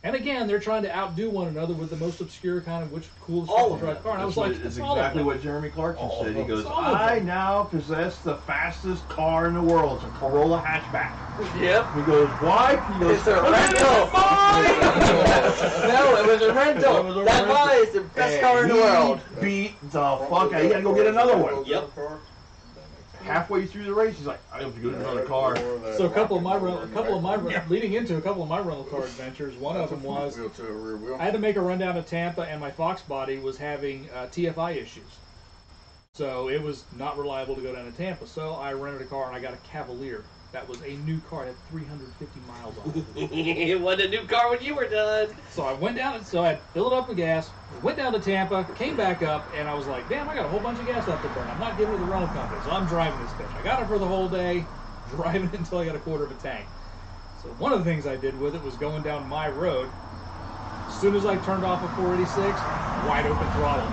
And again, they're trying to outdo one another with the most obscure kind of which coolest All front-wheel of drive car. And I was That's like, what- it's it's all of exactly them. what Jeremy Clarkson All said. of He them. goes, It's all of I them. now possess the fastest car in the world. It's a Corolla hatchback. Yep. He goes, why? He goes, It's a "Because rental." it's mine!" No, it was a rental. It was a That rental. car is the best And car in the he world. Beat the fuck out. He had to go get another one. Yep. Halfway through the race, he's like, I have to go get another car. So a couple of my leading into a couple of my rental car adventures. One of them was Wheel to a rear wheel. I had to make a run down to Tampa, and my Fox body was having TFI issues. So it was not reliable to go down to Tampa. So I rented a car, and I got a Cavalier. That was a new car. It had 350 miles on it. It wasn't a new car when you were done. So I went down, so I filled it up with gas, went down to Tampa, came back up, and I was like, damn, I got a whole bunch of gas left to burn. I'm not getting with the rental company, so I'm driving this bitch. I got it for the whole day, driving it until I got a quarter of a tank. So one of the things I did with it was going down my road. As soon as I turned off a 486, wide open throttle,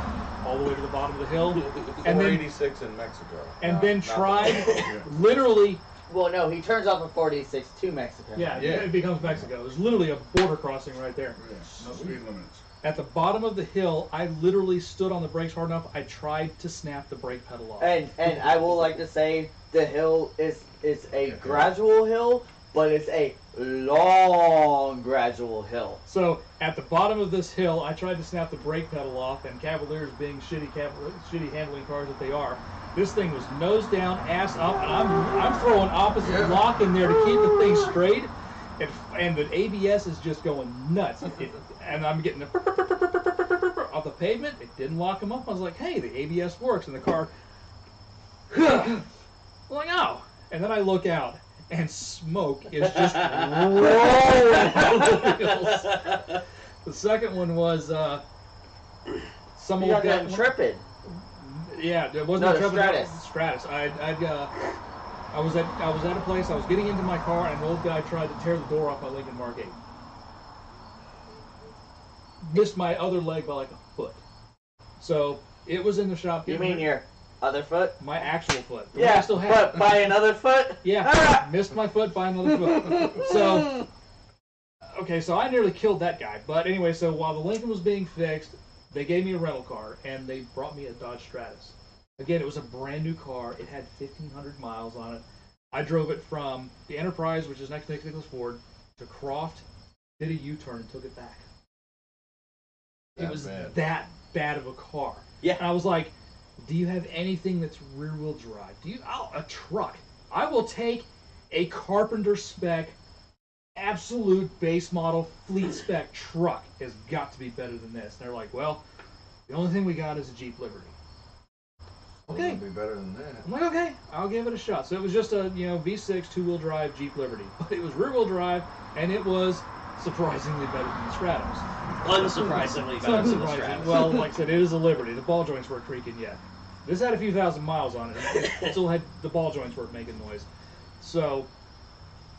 all the way to the bottom of the hill, and then 486 in Mexico. tried literally. Well, no, he turns off a 46 to Mexico. Yeah, Yeah. it becomes Mexico. There's literally a border crossing right there. No speed limits. At the bottom of the hill, I literally stood on the brakes hard enough. I tried to snap the brake pedal off. And I will like to say the hill is a gradual hill, but it's a long gradual hill. So at the bottom of this hill, I tried to snap the brake pedal off, and Cavaliers being shitty handling cars that they are, this thing was nose down, ass up, and I'm throwing opposite lock in there to keep the thing straight. and the ABS is just going nuts. And I'm getting the off the pavement. It didn't lock them up. I was like, hey, the ABS works. And the car, I'm like, oh. And then I look out, and smoke is just rolling out of the wheels. The second one was some You old got guy. that Intrepid. Yeah, it wasn't No, the Intrepid, Stratus. Stratus. I was at a place. I was getting into my car, and an old guy tried to tear the door off my Lincoln Mark 8. Missed my other leg by like a foot. So it was in the shop. You mean your other foot? My actual foot. The one I Yeah, still have. but by another foot? Yeah, missed my foot by another foot. So, okay, so I nearly killed that guy. But anyway, so while the Lincoln was being fixed, they gave me a rental car, and they brought me a Dodge Stratus. Again, it was a brand new car. It had 1,500 miles on it. I drove it from the Enterprise, which is next to Nicholas Ford, to Croft, did a U-turn, and took it back. It was that bad of a car. Yeah. And I was like, do you have anything that's rear-wheel drive? A truck. I will take a Carpenter spec, absolute base model, fleet spec truck. Has got to be better than this. And they're like, well, the only thing we got is a Jeep Liberty. Okay. It'll be better than that. I'm like, okay, I'll give it a shot. So it was just a V6 two-wheel drive Jeep Liberty, but it was rear-wheel drive, and it was surprisingly better than the Stratos. Unsurprisingly better than the Stratus. Well, like I said, it is a Liberty. The ball joints weren't creaking yet. This had a few thousand miles on it. It still had the ball joints weren't making noise. So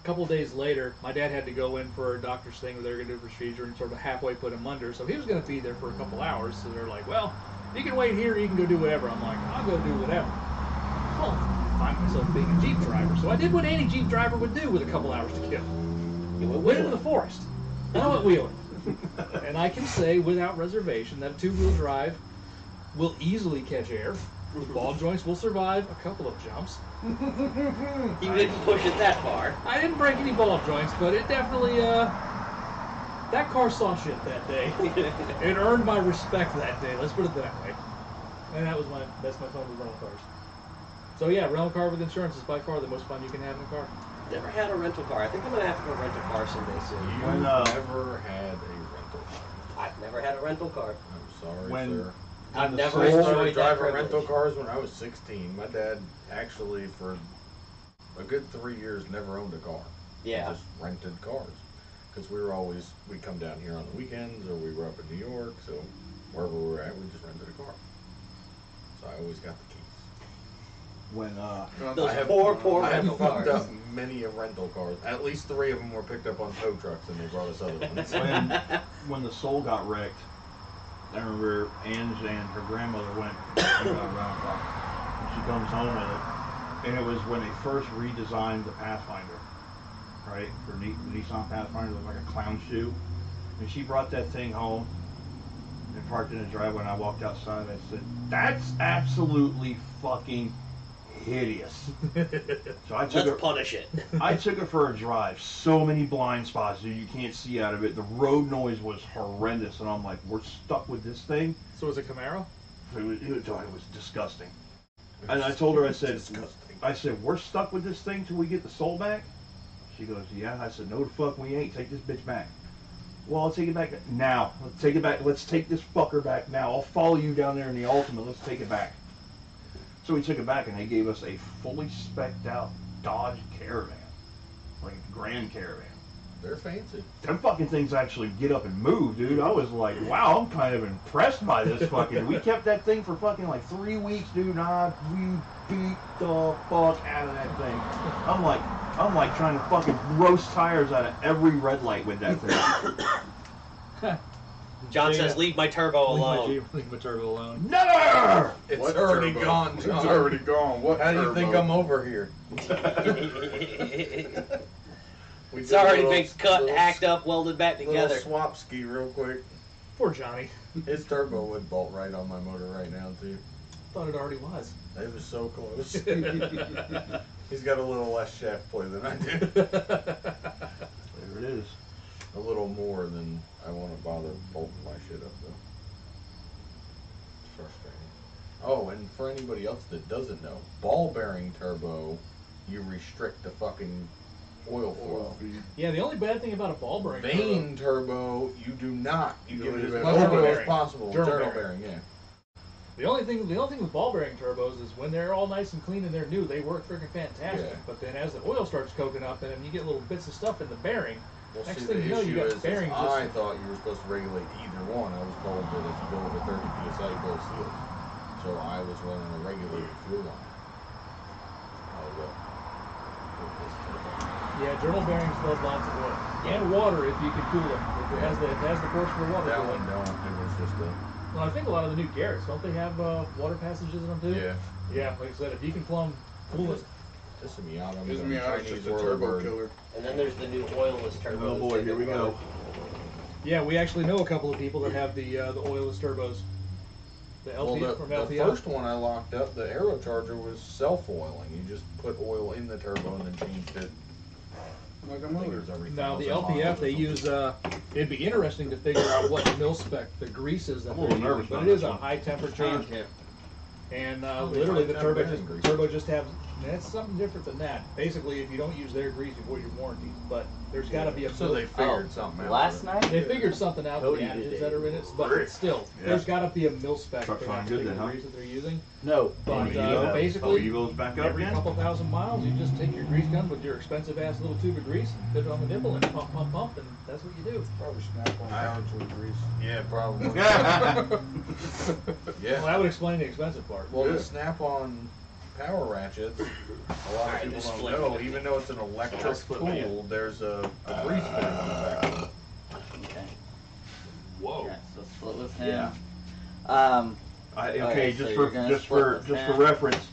a couple of days later, my dad had to go in for a doctor's thing where they were going to do a procedure and sort of halfway put him under. So he was going to be there for a couple hours. So they're like, well, you can wait here, you can go do whatever. I'm like, I'll go do whatever. Well, I find myself being a Jeep driver. So I did what any Jeep driver would do with a couple hours to kill. You went into the forest. I went wheeling. And I can say without reservation that a two-wheel drive will easily catch air. The ball joints will survive a couple of jumps. You didn't push it that far. I didn't break any ball joints, but it definitely, that car saw shit that day. It earned my respect that day, let's put it that way. And that's my fun with rental cars. So yeah, rental car with insurance is by far the most fun you can have in a car. Never had a rental car. I think I'm going to have to go rent a car someday soon. You never had a rental car. I've never had a rental car. I'm sorry, When- sir. I've never I started enjoyed that driving privilege. rental cars when I was 16. My dad actually, for a good 3 years, never owned a car. Yeah. He just rented cars. Because we'd come down here on the weekends, or we were up in New York, so wherever we were at, we just rented a car. So I always got the keys. When Those I have- poor I have rental fucked cars. up many of rental cars. At least 3 of them were picked up on tow trucks, and they brought us other ones. when the Soul got wrecked, I remember Ange and her grandmother went and got a rental car. And she comes home with it, and it was when they first redesigned the Pathfinder, right? For the Nissan Pathfinder, it looked like a clown shoe. And she brought that thing home and parked it in the driveway. And I walked outside. And I said, "That's absolutely fucking hideous." So I took Let's her. punish it. I took it for a drive. So many blind spots, dude. You can't see out of it. The road noise was horrendous, and I'm like, we're stuck with this thing. So was it Camaro? It was disgusting. And I told her, I said, Disgusting. we're stuck with this thing till we get the Soul back. She goes, yeah. I said, no, the fuck we ain't. Take this bitch back. Well, I'll take it back now. Let's take it back. Let's take this fucker back now. I'll follow you down there in the Ultimate. Let's take it back. So we took it back, and they gave us a fully spec'd out Dodge Caravan, like a Grand Caravan. They're fancy. Them fucking things actually get up and move, dude. I was like, wow, I'm kind of impressed by this fucking. We kept that thing for fucking like 3 weeks, dude. We beat the fuck out of that thing. I'm like trying to fucking roast tires out of every red light with that thing. John says, leave my turbo alone. Leave my turbo alone. Never! It's What already turbo? gone, It's John. already gone. What How do you turbo? think I'm over here? We It's did a already little- been cut, little- hacked up, welded back Little together. swap ski real quick. Poor Johnny. His turbo would bolt right on my motor right now too. Thought it already was. It was so close. He's got a little less shaft play than I do. There it is. A little more than I want to bother bolting my shit up though. It's frustrating. Oh, and for anybody else that doesn't know, ball bearing turbo, you restrict the fucking oil flow. feed. Yeah, the only bad thing about a ball bearing Main turbo, you do not. You You give it leave as it much German oil as bearing. possible. German German bearing. bearing, yeah. The only thing with ball bearing turbos is when they're all nice and clean and they're new, they work freaking fantastic. Yeah. But then as the oil starts coking up and you get little bits of stuff in the bearing, Well, next see, thing the you know, you issue got is bearings. I thought you were supposed to regulate either one. I was told that if you go over 30 psi, you blow seals. So I was running a regulated fuel line. Yeah, journal bearings love lots of oil and water if you can cool them. If it has the force for water That cooling. one don't. It was just a Well, I think a lot of the new Garretts, don't they have water passages in them too? yeah. Yeah, like I said, if you can plumb cool it. This is Miata. Gives me out Chinese just a oil turbo bird. killer. And then there's the new oilless turbos. Oh boy, here we go. Yeah, we actually know a couple of people that have the oilless turbos. The Well, LT from the LTL. first one I locked up, the aerocharger was self-oiling. You just put oil in the turbo and then changed it. Like a I think it motor. was every Now the 1,000 LPF miles they or use. It'd be interesting to figure out what mil spec the grease is that I'm a they're little using, nervous but on it is this a one. high temperature, and Probably literally the high turbo temp just bearing grease. That's something different than that. Basically, if you don't use their grease, you void your warranties. But there's got to be a So mil- they figured something out. Last night? They figured something out with the Cody did additive it. that are in it, but still, Yeah. there's got to be a mil spec Truck's for that fine, good particular then, huh? grease that they're using. No. But Evo? basically, Evo's back up every again? couple thousand miles, you just take your grease gun with your expensive ass little tube of grease, and fit it on the nipple, and pump, pump, pump, and that's what you do. Probably snap on power tool grease. Yeah, probably. Well, Yeah. that would explain the expensive part. Well, Yeah. the snap-on power ratchets, a lot Alright, of this people split don't know, with even me. though it's an electric I'll split with you. tool, there's a grease fitting on the back of it. Okay. Whoa. Yeah, so split with him. Yeah. Okay, Okay, so just you're for gonna just split for with just for him. reference,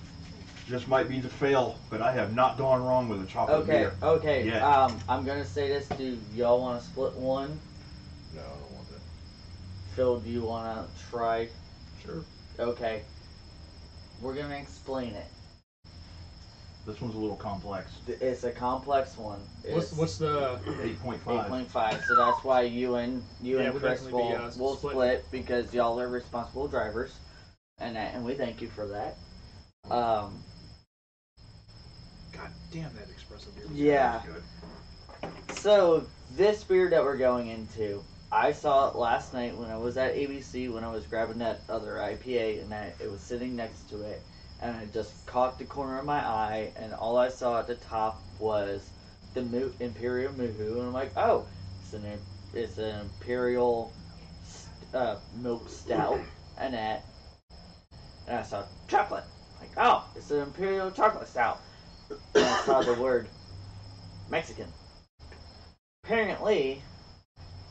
this might be the fail, but I have not gone wrong with a chocolate Okay, beer. okay. Yeah. I'm gonna say this. Do y'all want to split one? No, I don't want that. Phil, do you want to try? Sure. Okay. We're gonna explain it. This one's a little complex. It's a complex one. What's the 8.5. 8.5? So that's why you and Yeah, we'd Chris definitely be, will split. split because y'all are responsible drivers, and we thank you for that. God damn that espresso beer. was Yeah. really good. So this beer that we're going into, I saw it last night when I was at ABC when I was grabbing that other IPA, and it was sitting next to it, and I just caught the corner of my eye, and all I saw at the top was the Imperial Moohoo, and I'm like, oh, it's an Imperial milk stout, and I saw chocolate, like, oh, it's an Imperial chocolate stout, and I saw the word Mexican. Apparently,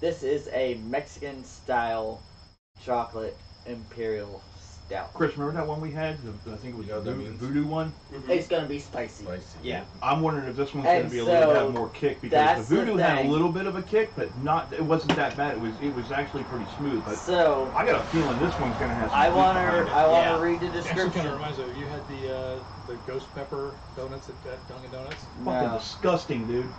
this is a Mexican style chocolate Imperial stout. Chris, remember that one we had? I think it was You know the what that means? voodoo one. It's gonna be spicy. Spicy. Yeah. I'm wondering if this one's going And to be a little so, bit more kick because that's the the voodoo had a thing. little bit of a kick, but not. It wasn't that bad. It was actually pretty smooth. But So I got a feeling this one's going to have some. I heat wanna behind it. I wanna read the Actually, kind of description. reminds me of you had the ghost pepper donuts at Dunkin' Donuts. Fucking No. disgusting, dude.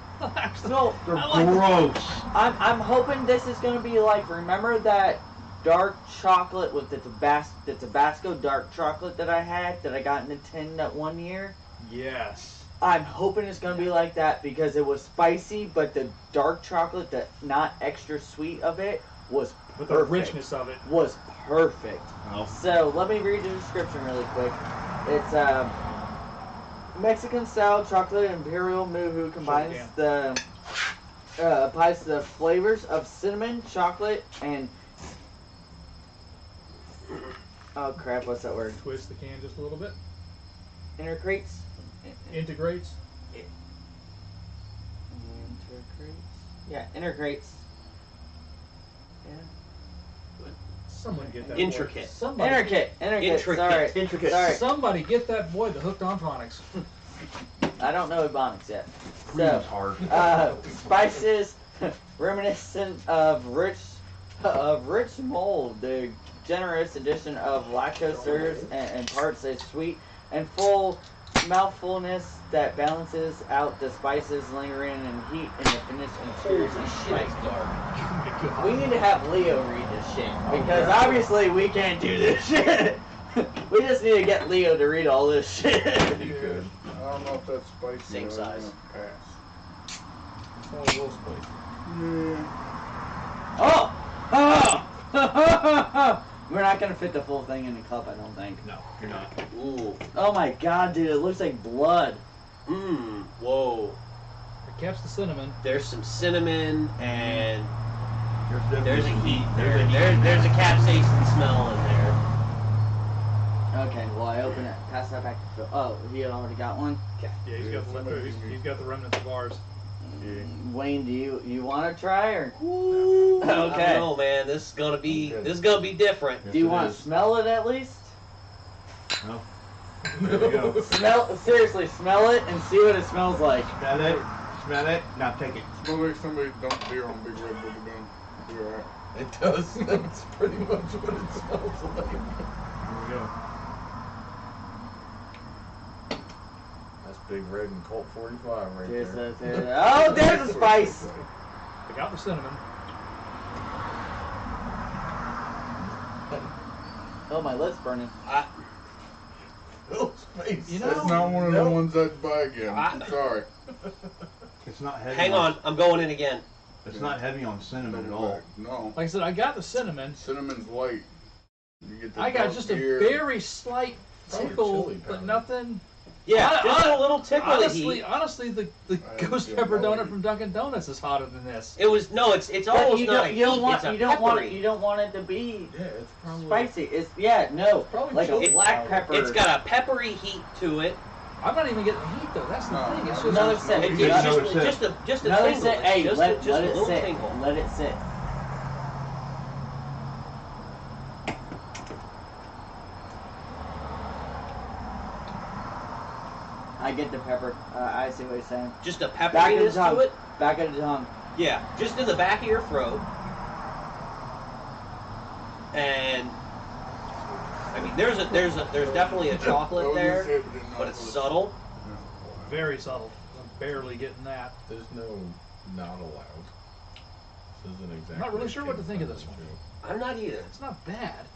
No, They're I like gross. I'm hoping this is gonna be like, remember that dark chocolate with the Tabasco dark chocolate that I got in the tin that one year? Yes. I'm hoping it's gonna be like that because it was spicy, but the dark chocolate, the not extra sweet of it, was With perfect. the richness of it. Was perfect. Well, So let me read the description really quick. It's Mexican style chocolate Imperial Moohoo combines the flavors of cinnamon, chocolate, and oh crap, what's that word? Twist the can just a little bit. Integrates. Integrates. Yeah, integrates. Someone get that. Intricate. Boy. Somebody. Intricate. Intricate. Sorry. Intricate. Sorry. Somebody get that boy the hooked on phonics. I don't know Ebonics yet. cream's So, hard. spices reminiscent of rich mold. The generous addition of lactose sugars and imparts a sweet and full mouthfulness that balances out the spices lingering and heat in the finished interior and spice. We need to have Leo read this shit because obviously we can't do this shit. We just need to get Leo to read all this shit. You could. I don't know if that's spicy. Same but I'm size. gonna pass. It's only a little space. Oh! Oh! We're not gonna fit the full thing in the cup, I don't think. No, you're not. Ooh. Oh my god, dude, it looks like blood. Mmm. Whoa. It catch the cinnamon. There's some cinnamon and There's there's a heat. There's a heat. There's a capsaicin smell in there. Okay, well I open it, pass that back to Phil. Oh, he had already got one? Yeah, he's got the leftover. He's got the remnants of ours. Wayne, do you want to try or? Ooh. I don't Okay. know, man. This is gonna be different. Yes, Do you it want is. to smell it at least? No. There we go. Seriously, smell it and see what it smells like. Smell it. Smell it. Now take it. Smells like somebody dumped beer on Big Red Bubble Gum. Be alright. It does. That's pretty much what it smells like. Here we go. That's Big Red and Colt 45 right There's there. oh, there's a spice. I got the cinnamon. Oh, my lips burning. Phil's face. You know, That's not one of the ones I'd buy again. I'm sorry. It's not heavy. Hang on, I'm going in again. It's not heavy on cinnamon at all. No. Like I said, I got the cinnamon. Cinnamon's light. You get the I got dark just beer. a very slight Probably tickle, chili but powder. nothing. Yeah, I- just a little tickle of heat. Honestly, the I ghost feel pepper no donut heat. from Dunkin' Donuts is hotter than this. It's But almost not a you don't heat. want It's a you don't want peppery. you don't want it to be Yeah, it's probably. spicy. It's no, Probably like a chili black powder. pepper. It's got a peppery heat to it. I'm not even getting the heat though. That's the No, thing. It's no, just Another sip. It's Another just sip. a Another tingle. sit. Hey, Just let a it little sit. tingle. Let it sit. I get the pepper. I see what you're saying. Just a Back of the pepperiness tongue. to it. Back of the tongue. Yeah, just in the back of your throat. And I mean, there's definitely a chocolate there, but it's subtle. very subtle. I'm barely getting that. There's no not allowed. This isn't exactly. I'm not really sure what to think of this one. I'm not either. It's not bad.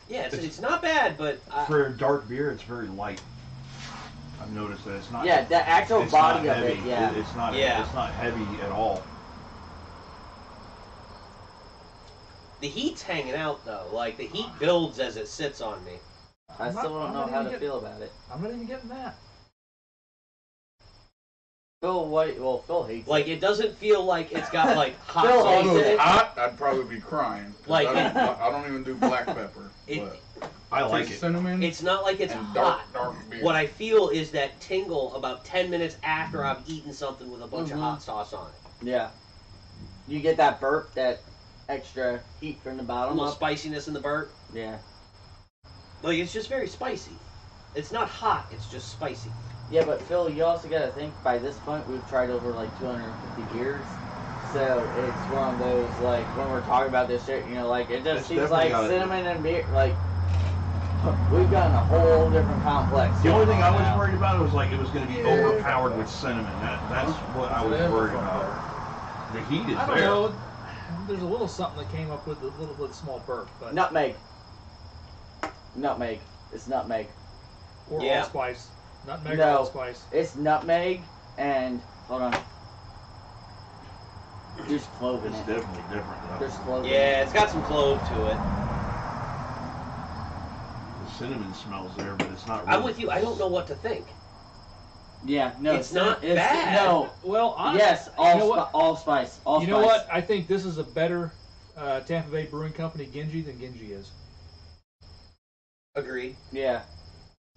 Yeah, it's not bad, but For a dark beer, it's very light. I've noticed that it's not. Yeah, the actual it's body not of heavy. it. Yeah. It's not. Yeah. It's not heavy at all. the heat's hanging out though. Like the heat builds as it sits on me. I still don't know how to feel about it. I'm not even getting that. Phil, Phil hates Like it doesn't feel like it's got like hot Phil If sauce it in was hates it. hot, I'd probably be crying. 'Cause Like- I don't even do black pepper. It- but I like just it. cinnamon It's not like it's and hot. dark beer. What I feel is that tingle about 10 minutes after I've eaten something with a bunch of hot sauce on it. Yeah. You get that burp, that extra heat from the A bottom little up. spiciness in the burp. Yeah. Like it's just very spicy. It's not hot, it's just spicy. Yeah, but Phil, you also gotta think by this point we've tried over like 250 beers. So it's one of those like when we're talking about this shit, you know, like it just It's seems definitely like gotta- cinnamon and beer, like we've gotten a whole different complex. The only going thing I on was now. worried about was like it was going to be Yeah. overpowered with cinnamon. That's what I was worried about. The heat is I don't there. know. There's a little something that came up with a little bit small burp, but Nutmeg. Nutmeg. It's nutmeg. or Yeah. allspice, nutmeg No. or allspice. It's nutmeg and hold on. There's clove in It's it. definitely different though. There's clove in Yeah, it. it's got some clove to it. The cinnamon smells there, but it's not. I'm really- with you. I don't know what to think. Yeah, no, It's not it's, bad. No, Well, honestly, yes, you know what? allspice, allspice. You know what? I think this is a better Tampa Bay Brewing Company Genji than Genji is. Agreed. Yeah,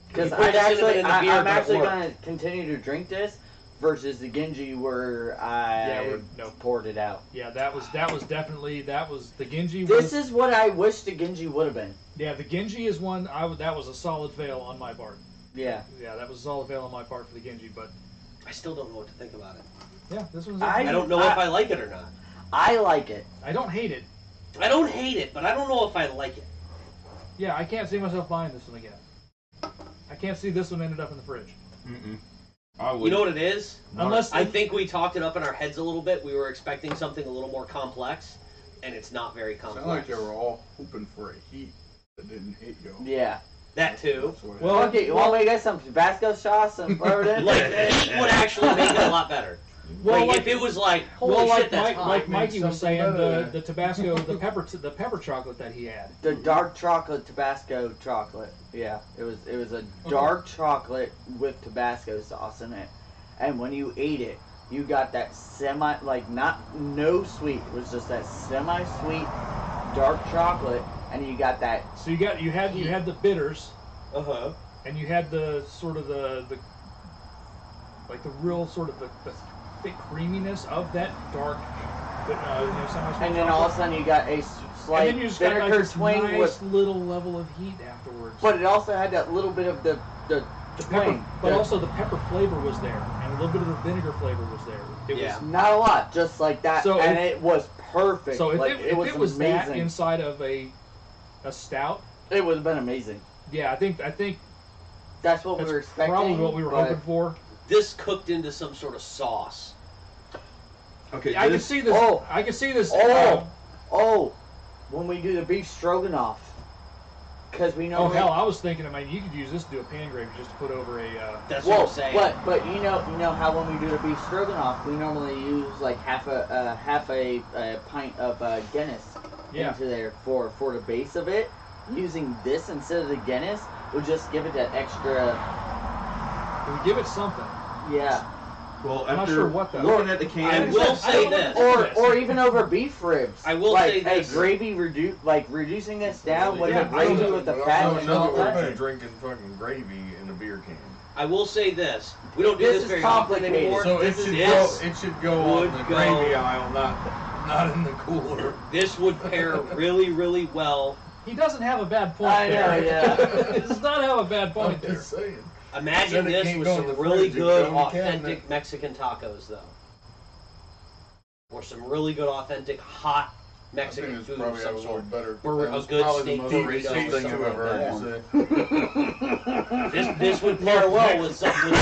because You put the cinnamon in the beer, I'm but it actually worked. going to continue to drink this versus the Genji where I no. poured it out. Yeah, that was definitely the Genji. This was, is what I wish the Genji would have been. yeah, the Genji is one. That was a solid fail on my part. Yeah, Yeah, that was a solid fail on my part for the Genji, but I still don't know what to think about it. yeah, this one's. I- I don't know if I like it or not. I like it. I don't hate it. I don't hate it, but I don't know if I like it. Yeah, I can't see myself buying this one again. I can't see this one ended up in the fridge. Mm-mm. I would. You know what it is? Unless I think we talked it up in our heads a little bit. We were expecting something a little more complex, and it's not very complex. Sound like they were all hoping for a heat that didn't hit you. Yeah, That too. Well, Okay, you want me to get some Tabasco sauce and throw it in? Like, heat would actually make it a lot better. Well, like, like- if it was like, holy well, shit, like, that's hot. like Mikey was something saying, better. the Tabasco, the pepper chocolate that he had. The dark chocolate Tabasco chocolate. Yeah, it was a dark chocolate with Tabasco sauce in it, and when you ate it, you got that no sweet. It was just that semi-sweet dark chocolate, and you got that. So you had the bitters, Uh-huh. and you had the sort of the real sort of the thick creaminess of that dark, semi-sweet. And then all of a sudden you got a and slight then you just got like vinegar this twang nice with, little level of heat afterwards. but it also had that little bit of the the pepper, twang. but also the pepper flavor was there, and a little bit of the vinegar flavor was there. It Yeah. was Not a lot, just like that, So and if- it was perfect. so if like, it was was that amazing. inside of a stout, It would have been amazing. yeah, I think That's what that's we were expecting. probably what we were but hoping for. This cooked into some sort of sauce. Okay, I can this, see this. Oh. I can see this. Oh, when we do the beef stroganoff, because we know. Oh hell! I was thinking, you could use this to do a pan gravy just to put over a. That's what Well, I'm saying. but you know how when we do the beef stroganoff, we normally use like half a pint of Guinness Yeah. into there for the base of it. Using this instead of the Guinness would just give it that extra. We give it something. Yeah. well, I'm not after sure what though. looking at the I can, will I say don't this. know. Or even over beef ribs. I will like, say this. Hey, gravy reducing this down with Yeah, the gravy with the But fat also and know all that we're that. drinking fucking gravy in a beer can. I will say this. We don't do This this is very often complicated. anymore. So it this should is go would on the go- gravy aisle, not in the cooler. This would pair really, really well. He doesn't have a bad point I know, there. yeah. He does not have a bad I'm point there. just saying. Imagine Then it this can't with go in some the really fridge, it good, go in the authentic cabinet. Mexican tacos, though. Or some really good, authentic, hot I Mexican think it's food of probably some a sort. better. Bur- that's a good probably steak the most burrito racist or thing thing I've something ever heard you say. This would pair well with some good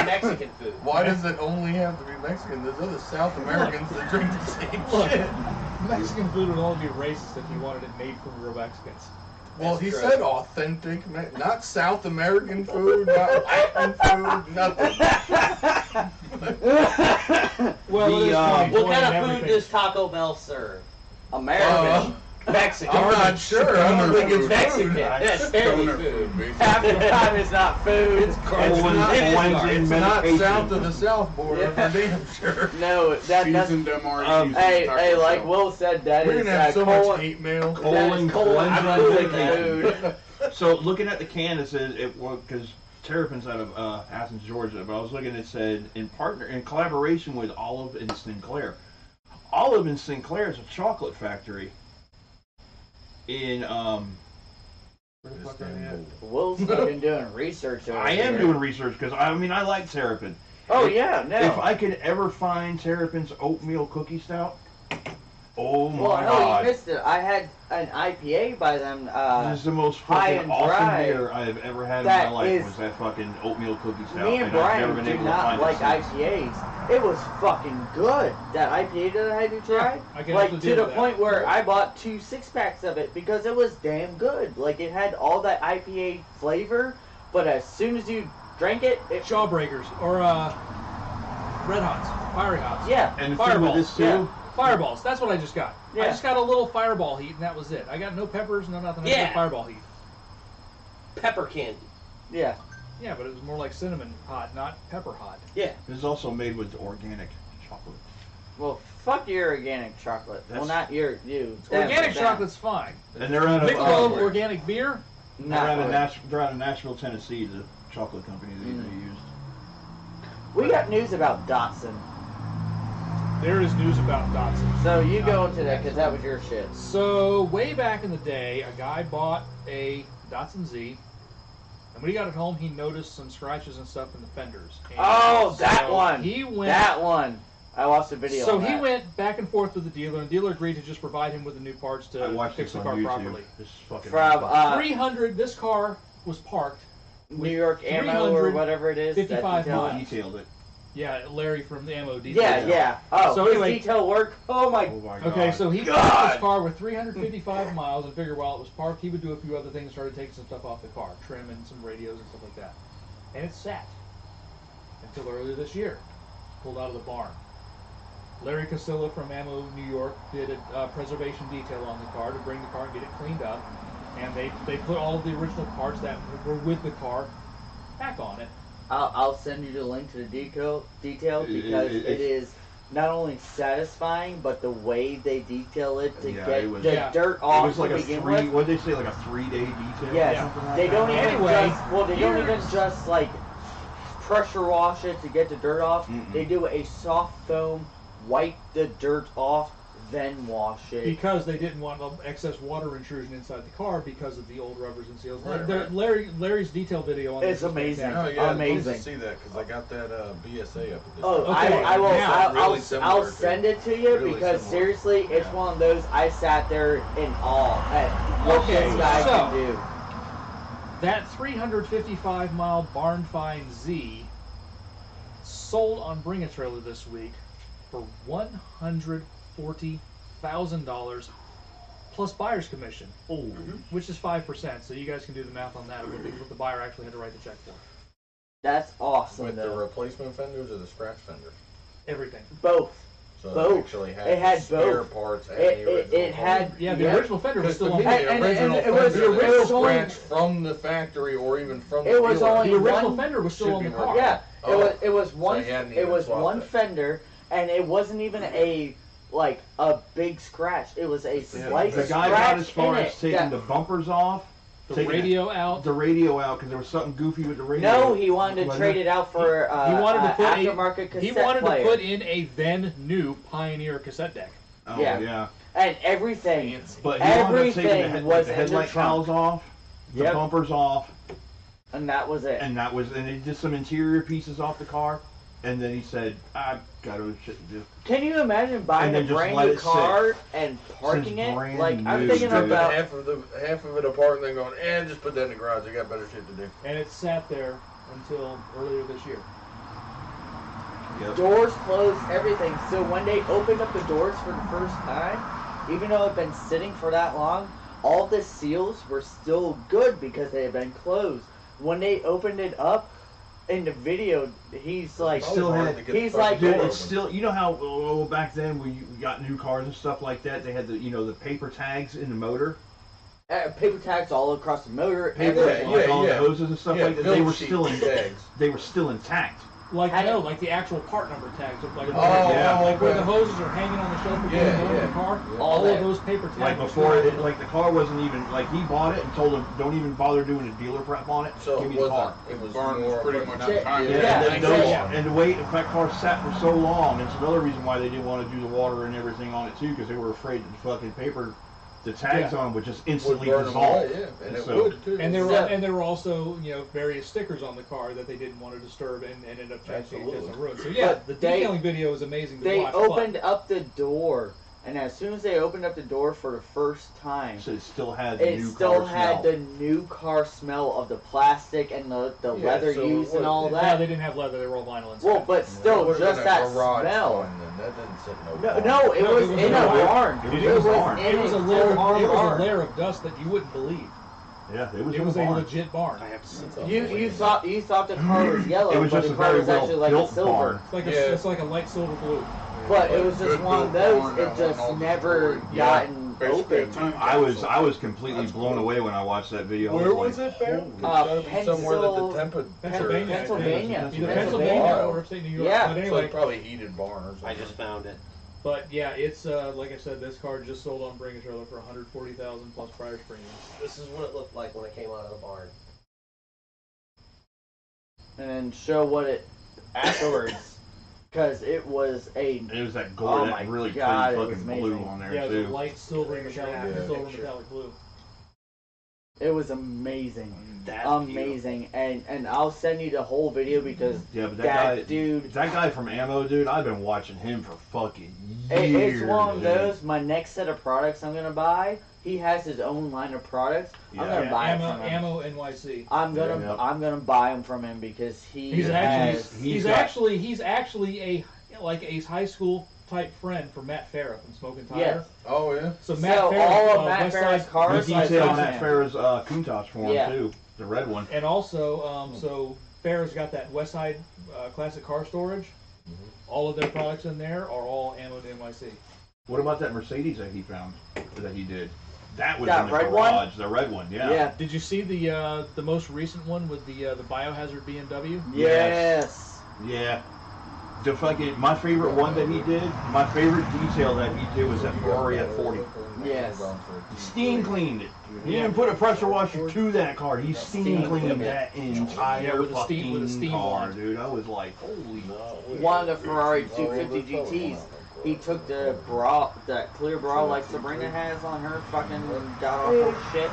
Mexican food. Why does it only have to be Mexican? There's other South Americans that drink the same Look, shit. Mexican food would only be racist if you wanted it made from real Mexicans. Well, That's he true. said authentic, not South American food, not Latin food, nothing. Well, it is The, 2020 What kind and of food everything. does Taco Bell serve? American. Mexican. I'm not sure. I don't think it's Mexican. food. That's family Stoner food. food, Half the basically. time it's not food. It's not- It is Cleansing hard. It's not medication. south of the South border, Yeah. for damn sure. No, that's Seasoned MREs. hey, like Will said, that We're is gonna have so much colon, hate mail. that Colon is colon cleansing cleansing medication. food. So looking at the can, it says it was because Terrapin's out of Athens, Georgia. But I was looking, it said in collaboration with Olive and Sinclair. Olive and Sinclair is a chocolate factory in where the fuck are they at? Will's been doing research over I am here. doing research because I like Terrapin. Oh yeah, no. If I could ever find Terrapin's oatmeal cookie stout, oh my well, no, god. you missed it. I had an IPA by them. This is the most high fucking and awesome dry. beer I have ever had in That my life. is- Was that fucking oatmeal cookie stout? Me and I've never Brian been do able to not find like it since. IPAs. It was fucking good. That IPA that I had you try, I can like have to to deal the with that. point where I bought 2 6-packs of it because it was damn good. Like it had all that IPA flavor, but as soon as you drank it, it Jawbreakers or Red Hots, Fiery Hots. yeah. And the thing with this too, Yeah. Fireballs. That's what I just got. I Yeah. just got a little fireball heat, and that was it. I got no peppers, no nothing. I Yeah. got fireball heat. Pepper candy. Yeah. Yeah, but it was more like cinnamon hot, not pepper hot. Yeah. this is also made with organic chocolate. Well, fuck your organic chocolate. Well, That's- not you. Organic them. chocolate's fine. And they're out of Michelob organic beer. Not good. they're out of Nashville, Tennessee. The chocolate company that they used. We got news about Datsun. There is news about Datsun. So you go into that because that was your shit. So way back in the day, a guy bought a Datsun Z, and when he got it home, he noticed some scratches and stuff in the fenders. And Oh, that so one. He went. That one. I watched a video. So on he that. went back and forth with the dealer, and the dealer agreed to just provide him with the new parts I to watched fix this the on car YouTube. properly. This is fucking from awesome. 300. This car was parked. New York ammo or whatever it is. that 55 detail. miles. Detailed it. Yeah, Larry from the MOD. Yeah. Oh, So his anyway- detail work. Oh my. Oh my Okay, God. so he got this car with 355 miles and figured while it was parked, he would do a few other things, started taking some stuff off the car, trim and some radios and stuff like that. And it sat until earlier this year. Pulled out of the barn. Larry Casilla from Ammo, New York, did a preservation detail on the car to bring the car and get it cleaned up. And they put all of the original parts that were with the car back on it. I'll send you the link to the detail because it is not only satisfying, but the way they detail it to Yeah, get it was- the Yeah. dirt It off was like to a begin three. with. What did they say? Like a 3-day detail. Yes, or something like they that? don't even Anyway, they don't even here's- just like pressure wash it to get the dirt off. Mm-mm. They do a soft foam, wipe the dirt off, then wash it. Because they didn't want excess water intrusion inside the car because of the old rubbers and seals. Right. Larry's detail video on It's this is amazing. fantastic. Oh yeah, Amazing. I'd love to see that because I got that BSA up at this. Oh, house. Okay, I will. now- I'll Really similar I'll to- send it to you really because similar. seriously, it's Yeah. one of those I sat there in awe at what Okay, this guy so- can do. That 355 mile barn find Z sold on Bring a Trailer this week for $140,000 plus buyer's commission, which is 5%. So you guys can do the math on that. What the buyer actually had to write the check for. That's awesome. With the though. replacement fenders or the scratch fenders. Everything. Both. So Both. it actually had, It had spare both. parts and It- the original. it had- Yeah, the Yeah. original fender was Because still to me, on. the And original it was fender the that was original- scratched from the factory or even from the It was dealer. only The original one- fender was still should on the be car. Yeah, Oh. it was one. you hadn't It even was swapped one it. fender, and it wasn't even a big scratch. It was a slight The guy scratch got as far in as it. taking that- the bumpers off, The taking radio out. the radio out because there was something goofy with the radio. No, he wanted to Wasn't trade it out for He wanted to put aftermarket cassette He wanted player. to put in a then new Pioneer cassette deck. Oh, Yeah. yeah. and everything. Fancy. But he wound up taking Everything was the in the headlight trunk. cowls off, the Yep. bumpers off, And that was it. and he did some interior pieces off the car, and then he said, "I got other shit to do." Can you imagine buying And a then just brand let new it sit. car and parking it? brand Like I'm new, thinking dude. about. half of it apart and then going, just put that in the garage. I got better shit to do. And it sat there until earlier this year. Yep. Doors closed, everything. So when they opened up the doors for the first time, even though it had been sitting for that long, all the seals were still good because they had been closed. When they opened it up in the video, he's like, Still Hard had- to get he's the front like- Dude, door it's open. still, you know how back then we got new cars and stuff like that. They had the paper tags in the motor, paper tags all across the motor, paper, everything. like all yeah. the hoses and stuff Yeah, like that. film They were sheet still tags. they were still intact. Like Had it- like the actual part number tags look like. Oh, yeah. Like where okay. the hoses are hanging on the shelf before Yeah, you go in yeah. the car. Yeah. All there. of those paper tags. Like are before, still- the car wasn't even like he bought it and told him, "Don't even bother doing a dealer prep on it. So Give it me the wasn't. car." It was Barn was more pretty of a- much Yeah, untitled. Yeah, Yeah, and, those, yeah. and the way that car sat for so long, it's another reason why they didn't want to do the water and everything on it too, because they were afraid that the fucking paper, the tags Yeah. on would just would instantly burn them dissolve. away, yeah, and it So- would too. And there were So- and there were also various stickers on the car that they didn't want to disturb and ended up changing it as a Absolutely. ruin. So yeah, But the they- detailing video is amazing to They watch. opened up the door, and as soon as they opened up the door for the first time, So it still had the it new still car had smell. the new car smell of the plastic and the Yeah, leather so it used and was- all No, that. they didn't have leather; they were all vinyl inside. Well, but That still, would've just been a that garage smell. barn, then. That didn't sit in No, barn. no, it No, was it was in a a barn. barn. It was in a barn. in it was a full layer. on It was a barn. layer of dust that you wouldn't believe. Yeah, it was It in was a a barn. legit barn. I have to sit You thought the car was yellow, It was but just the a car very was well actually like a built silver. barn. It's like Yeah. it's like a light silver blue. But it was just Good one of built those. barn It that went just all never destroyed. gotten Basically a open. time I was capsule. completely That's blown cool. away when I watched that video. I Where like, was it, Ben? Uh, It's gotta be somewhere that the Pencil- temperature. Pennsylvania. Pennsylvania. Either Pennsylvania. Pennsylvania or upstate New York. Yeah. But So anyway, it's probably heated barn or something. I just found it. but yeah, it's like I said, this car just sold on Bring a Trailer for $140,000 plus buyer's premium. This is what it looked like when it came out of the barn. And then show what it afterwards, because it was a. it was that Oh gold, my that really God, it pretty was fucking blue amazing. on there Yeah, it was too. a light silver metallic, Yeah. silver metallic blue. It was amazing, That's amazing, and I'll send you the whole video because Yeah, but that that guy, dude. that guy from Ammo, dude, I've been watching him for fucking years. It's one of dude. those. My next set of products I'm gonna buy. he has his own line of products. I'm gonna Yeah, buy it from him. Ammo NYC. I'm gonna buy him from him because He's actually a high school type friend for Matt Farah from Smoking Tire. Yes. Oh yeah. So Matt So Farah, all of Matt Westside- Farah's cars He are detailed Datsun. Matt Farah's Countach for him Yeah. too, the red one. And also, so Farah's got that Westside classic car storage. All of their products in there are all ammo to NYC. What about that Mercedes that he found, that he did? That was That in the red garage, the red one, yeah. Yeah. Did you see the most recent one with the Biohazard BMW? Yes. Yeah. The fucking, my favorite one that he did, my favorite detail that he did was that Ferrari F40. Yes. Steam cleaned it. He didn't put a pressure washer to that car. He steam cleaned that entire Yeah, with a fucking steam car, wand. dude. I was like, holy. One of the Ferrari 250 GTs. He took the bra, that clear bra like Sabrina has on her fucking god awful shit,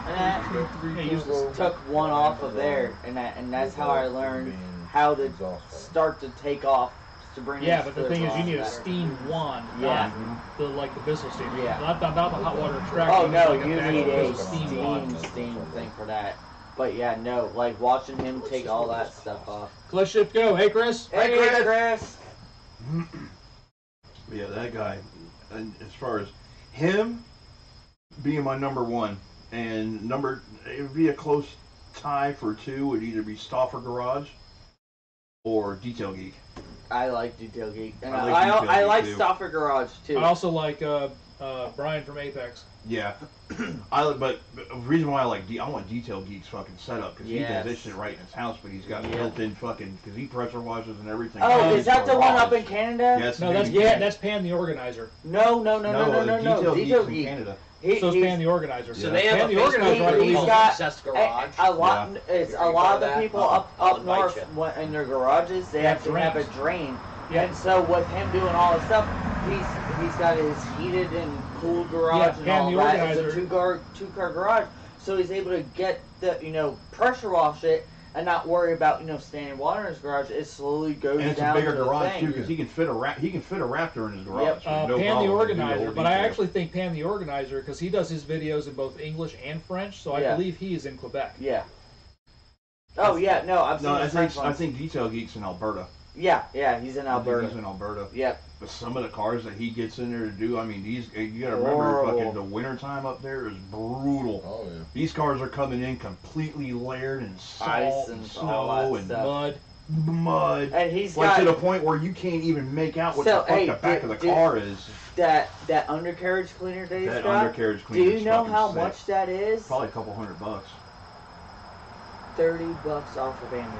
and that He used to took one off of there, and that's how I learned how to start to take off Sabrina's. Yeah, but the clear thing is, bra you need a there. steam wand, Yeah. not the Bissell steam. Yeah. Not the hot water extraction. Oh no, like you actual need a Bissell steam wand. steam thing for that. But yeah, no, like watching him take all that stuff off. Let's shift go. Hey, Chris. Hey, Chris. Yeah, that guy. And as far as him being my number one, and it would be a close tie for two. Would either be Stauffer Garage or Detail Geek. I like Detail Geek, and I like I Detail like Geek, too. Stauffer Garage too. I also like Brian from Apex. Yeah, but the reason why I want Detail Geek's fucking setup because he does this shit right in his house, but he's got built-in fucking because he pressure washes and everything. Oh, in is that his the one up garage. in Canada? Yes. No, that's dude. that's Pan the Organizer. No. Detail Geek's Detail from Geek. Canada. So it's Pan the Organizer. So they have Pan a the Organizer. I Facebook believe, called got- Obsessed Garage. A lot. It's a lot of the that? people I'll up invite north you. in their garages. They Yeah, actually have a drains. drain. Yeah. And so with him doing all this stuff, he's got his heated and cooled garage and Pan all the that. Organizer. It's a two car garage. So he's able to get the pressure wash it and not worry about standing water in his garage. It slowly goes And it's a down bigger to the garage thing. too because he can fit a Raptor in his garage. Yep. with Pan no the problem. Organizer, Do but I detail. actually think Pan the Organizer because he does his videos in both English and French, so I Yeah. believe he is in Quebec. Yeah. Oh yeah, no, I've seen No, the I French think ones. Detail Geek's in Alberta. Yeah, he's in I think Alberta. he's in Alberta. Yep. But some of the cars that he gets in there to do, I mean, you gotta remember, Horrible. fucking the winter time up there is brutal. Oh yeah. These cars are coming in completely layered in Ice salt and and all that snow and stuff. Mud. mud. And he's Like got to the point where you can't even make out what So, the fuck hey, the back of the dude, car is. that undercarriage cleaner that he's That got. undercarriage Do cleaner you is know fucking how sick. much that is? Probably a couple $100. $30 off of Amazon.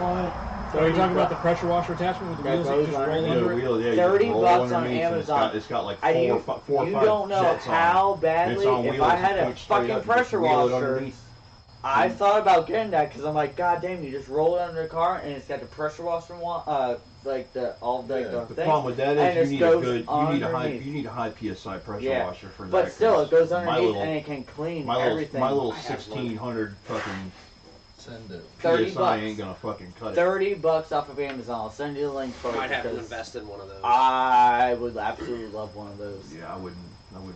What? So are you talking about the pressure washer attachment with the That wheels that you goes just roll underneath. under it? wheel, yeah, 30 you roll bucks on underneath and Amazon. It's got like And four you, or you five don't know jets on it. how It's badly, on if wheels, I it's had a point straight fucking up, you just pressure wheel it washer, underneath. I thought about getting that because I'm like, God damn, you just roll it under the car and it's got the pressure washer like the The thing. problem with that and is it you need a goes good, underneath. you need a high PSI pressure Yeah. washer for that. But still, 'cause it goes my underneath little- and it can clean my everything. little I have 1600 fucking Send it. 30 PSI bucks. ain't gonna fucking cut it. $30 off of Amazon. I'll send you the link for I it might have to because invest in one of those. I would absolutely love one of those. Yeah, I wouldn't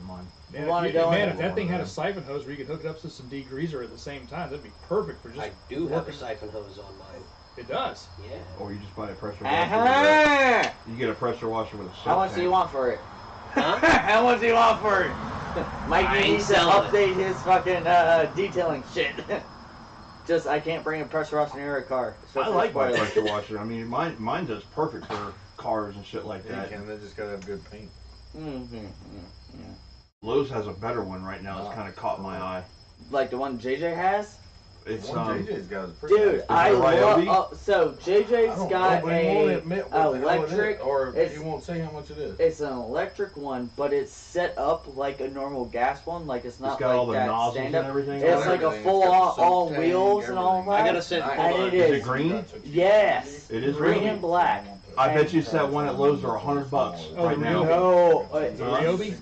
mind. Man, You wanna if, go man, in? if that thing had a siphon hose where you could hook it up to some degreaser at the same time, that'd be perfect for just. I do have a working. siphon hose on mine. It does. Yeah. Or you just buy a pressure washer. Uh-huh. You get a pressure washer with a How much do you want for it? Huh? How much do you want for it? Mike I ain't needs to selling it. update his fucking detailing shit. Just I can't bring a pressure washer near a car. I especially like my spoilers. pressure washer. I mean, mine does perfect for cars and shit like Yeah, that. you can. They just gotta have good paint. Mm-hmm. Lowe's has a better one right now. It's kind of caught my eye. Like the one JJ has? It's One JJ's got is pretty Dude, nice. I it a Ryobi? love. So I JJ's don't got know, but he won't a admit what the hell it is, electric. or it's- he won't say how much it is. It's an electric one, but it's set up like a normal gas one. Like it's not It's got like all the that nozzles stand and up. everything. It's like a Everything. full It's got on soap all tank, wheels and all everything. I that. gotta send. And Hold it on. is. Is it green? Yes. It is Green really? and black. I bet you it's that one at Lowe's are $100 Oh, right the now. No, The Ryobi?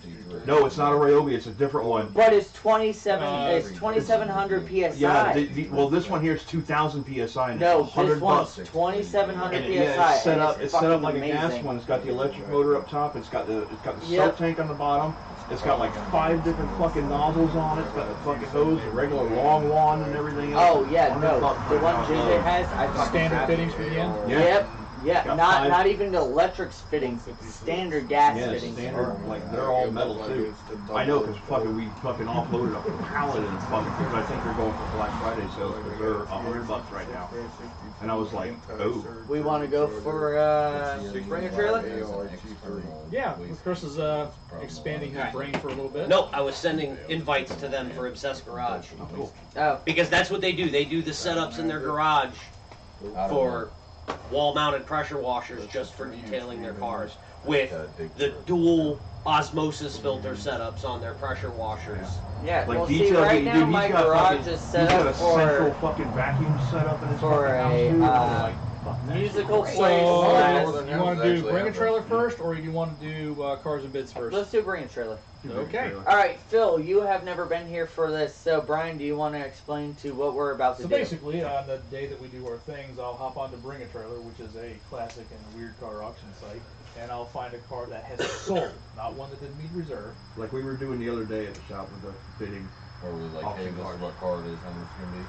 No, it's not a Ryobi. It's a different one. but it's 27. It's Uh, 2,700 psi. Yeah. Well, this one here is 2,000 psi. And No, it's $100. this one's 2,700 And psi. yeah, it's set and up. It's set up like a fucking gas amazing. one. It's got the electric motor up top. It's got the Yep. soap tank on the bottom. It's got like 5 different fucking nozzles on it. It's got the fucking hose, the regular long one, and everything else. Oh yeah, no, the one JJ has, I fucking Standard have. fittings for the end? Yeah. Yep. Yeah, Got not 5. not even the electric fittings, standard gas Yeah, fittings. standard. Like they're all metal too. I know because fucking we fucking offloaded a pallet and fucking because I think they're going for Black Friday sales because they're $100 right now. And I was like, oh. We want to go for bring a trailer. Yeah, Chris is expanding his brain for a little bit. Nope, I was sending invites to them for Obsessed Garage. Oh, cool. Oh, Because that's what they do. They do the setups in their garage for wall-mounted pressure washers just for detailing their cars with the dual osmosis filter setups on their pressure washers. yeah. Like Well, see, detail, right dude, now my he's got garage fucking, is set he's got up a central for fucking vacuum set up in his for fucking house, a, dude. uh, Fuck that musical shit. place. So, Northern you Hills want to do actually bring a have trailer one. first, or you want to do cars and bids first? Let's do bring a trailer. Okay. All right, Phil, you have never been here for this, so Brian, do you want to explain to what we're about to So do? basically, on the day that we do our things, I'll hop on to Bring a Trailer, which is a classic and weird car auction site, and I'll find a car that has sold, not one that didn't meet reserve. Like we were doing the other day at the shop with the fitting. Where we like, hey, Auction this car. is what car it is, how much it's gonna be.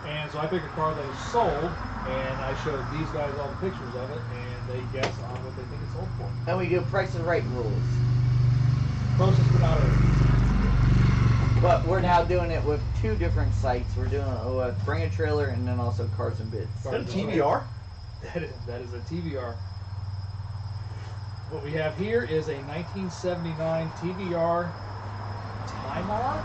And so I pick a car that is sold, and I show these guys all the pictures of it, and they guess on what they think it's sold for. And we do price and right rules. Closest but not over. But we're now doing it with 2 different sites. We're doing it with Bring a Trailer and then also Cars and Bids. Is that a TBR? That is a TBR. What we have here is a 1979 TBR Tamar?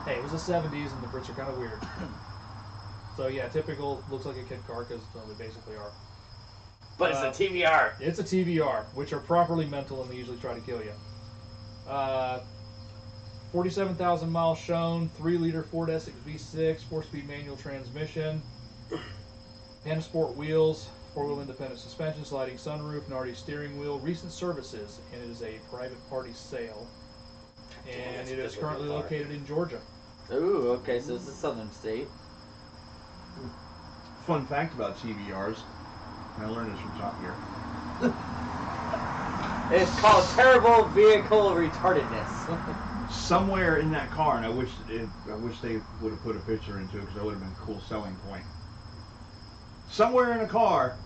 Hey, it was the 70s and the Brits are kind of weird. So yeah, typical, looks like a kid car because they basically are. But it's a TBR. It's a TBR, which are properly mental and they usually try to kill you. 47,000 miles shown, 3-liter Ford Essex V6, 4-speed manual transmission, Panasport wheels, 4-wheel independent suspension, sliding sunroof, Nardi steering wheel, recent services, and it is a private party sale. And it is currently located in Georgia. Ooh, okay, so it's a southern state. Fun fact about TBRs, and I learned this from Top Gear. It's called terrible vehicle retardedness. Somewhere in that car, and I wish they would have put a picture into it because that would have been a cool selling point. Somewhere in a car,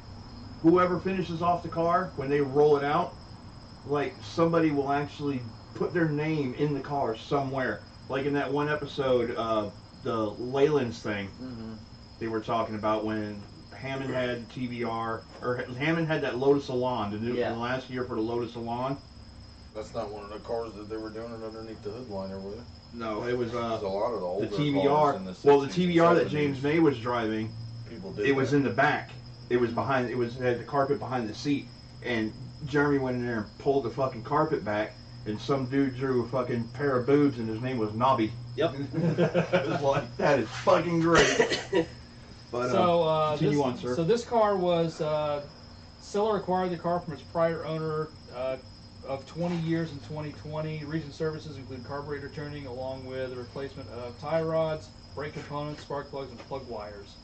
whoever finishes off the car, when they roll it out, like somebody will actually put their name in the car somewhere. Like in that one episode of the Leyland's thing, they were talking about when Hammond had TBR, or Hammond had that Lotus Elan, the last year for the Lotus Elan. That's not one of the cars that they were doing it underneath the hood liner with. No, it was There's a lot of the older the cars TBR. in the Well, the 60s and TBR that 70s. James May was driving, People did it was that. in the back. It was behind. It had the carpet behind the seat, and Jeremy went in there and pulled the fucking carpet back, and some dude drew a fucking pair of boobs, and his name was Nobby. Yep. I was like, that is fucking great. But So, continue on, sir. So this car was, seller acquired the car from its prior owner of 20 years in 2020. Recent services include carburetor tuning along with the replacement of tie rods, brake components, spark plugs, and plug wires.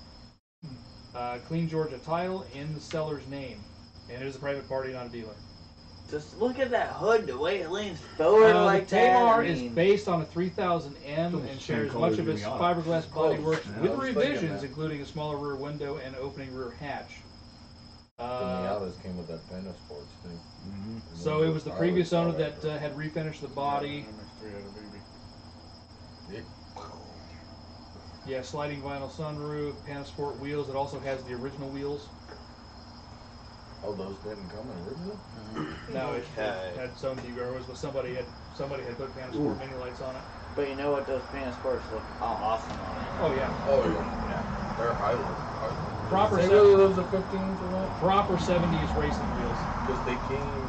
Clean Georgia title in the seller's name. And it is a private party, not a dealer. Just look at that hood, the way it leans forward like the that. Tamar I is mean, based on a 3000M Still the and same shares color much of as its the Miata. fiberglass bodywork Yeah, with I was thinking revisions, that. including a smaller rear window and opening rear hatch. The Miatas came with that Panasports too. So it was the previous owner that had refinished the body. Yeah, sliding vinyl sunroof, Panasport wheels. It also has the original wheels. Oh, those didn't come in original? No, it Okay. had its own Cigar, but somebody had put Panasport mini lights on it. but you know what? Those Panasports look awesome on it. Oh yeah, Oh yeah. They're highly. Proper Say set- whether those are 15s or not? proper 70s racing wheels. Because they came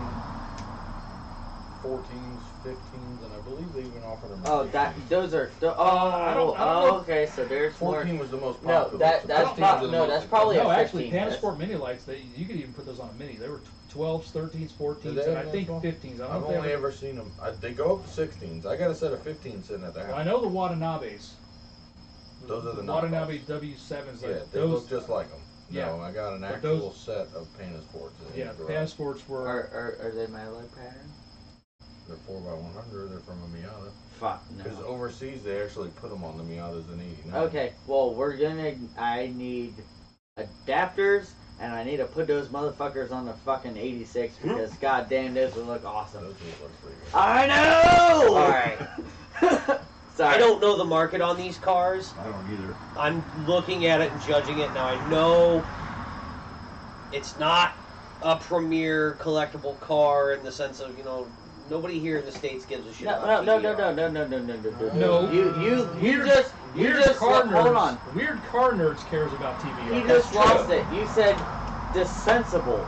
14s, 15s, and I believe they even offered them. Oh, those are. I don't know. Okay, so there's more. 14 was the most No, popular. that's so that's 15s are the most that's probably No, a actually, 15. That's- Panasport mini lights. You could even put those on a mini. They were 12s, 13s, 14s, Did they and I have think those? 15s. I don't I've know if only they ever seen them. They go up to 16s. I got a set of 15s sitting at the Well, I house. know the Watanabes. Those are the Watanabe knockoffs. W7s. Yeah, Like they those. look just like them. Yeah. No, I got an But actual those- set of Panasports. in Yeah, the the garage. passports were. Are they my leg pattern? They're 4x100. They're from a Miata. Fuck Because no. overseas they actually put them on the Miatas in '89. Okay, well I need adapters and I need to put those motherfuckers on the fucking 86 because goddamn those would look awesome. Those look pretty good. I know. All right. Sorry. I don't know the market on these cars. I don't either. I'm looking at it and judging it now. I know it's not a premier collectible car in the sense of, you know, nobody here in the States gives a shit No, about no, TBR. No. You just car nerds. hold on. Weird car nerds cares about TBR. You just lost it. You said sensible.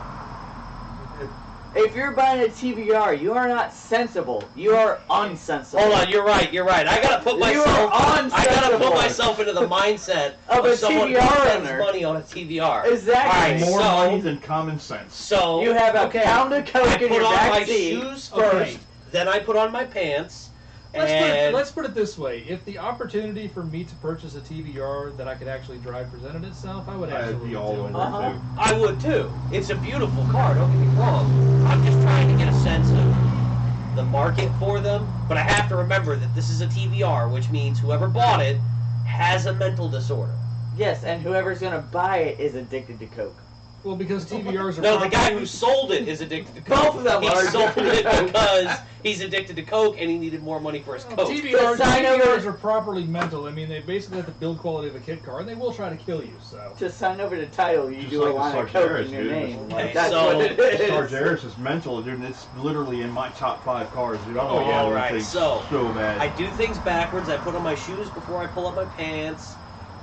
If you're buying a TBR, you are not sensible. You are unsensible. Hold on, you're right. I gotta put You myself. are I gotta put unsensible. myself into the mindset Of a someone who TBR spends owner. money on a TBR. Exactly. More so- money than common sense. So You have a Okay. pound of I coke in put your on my back seat. shoes Okay. first, then I put on my pants, and Let's put it this way: if the opportunity for me to purchase a TBR that I could actually drive presented itself, I would I'd absolutely be all do it. over Uh-huh. it too. I would too. It's a beautiful car. Don't get me wrong. I'm just trying to get a sense of the market for them. But I have to remember that this is a TBR, which means whoever bought it has a mental disorder. Yes, and whoever's gonna buy it is addicted to coke. Well, because TBRs are No, the guy properly- who sold it is addicted to coke. Both of them he are sold addicted to it coke. because he's addicted to coke and he needed more money for his coke. TBRs are properly mental. I mean, they basically have the build quality of a kit car, and they will try to kill you. So To sign over the title, you Just do a like line the of coke Sargeras, in your dude. name. Okay, Like, that's so- what it is. Sargeras is mental, dude, and it's literally in my top 5 cars, dude. I'm Oh, looking at all it right, and think so, bad. I do things backwards. I put on my shoes before I pull up my pants,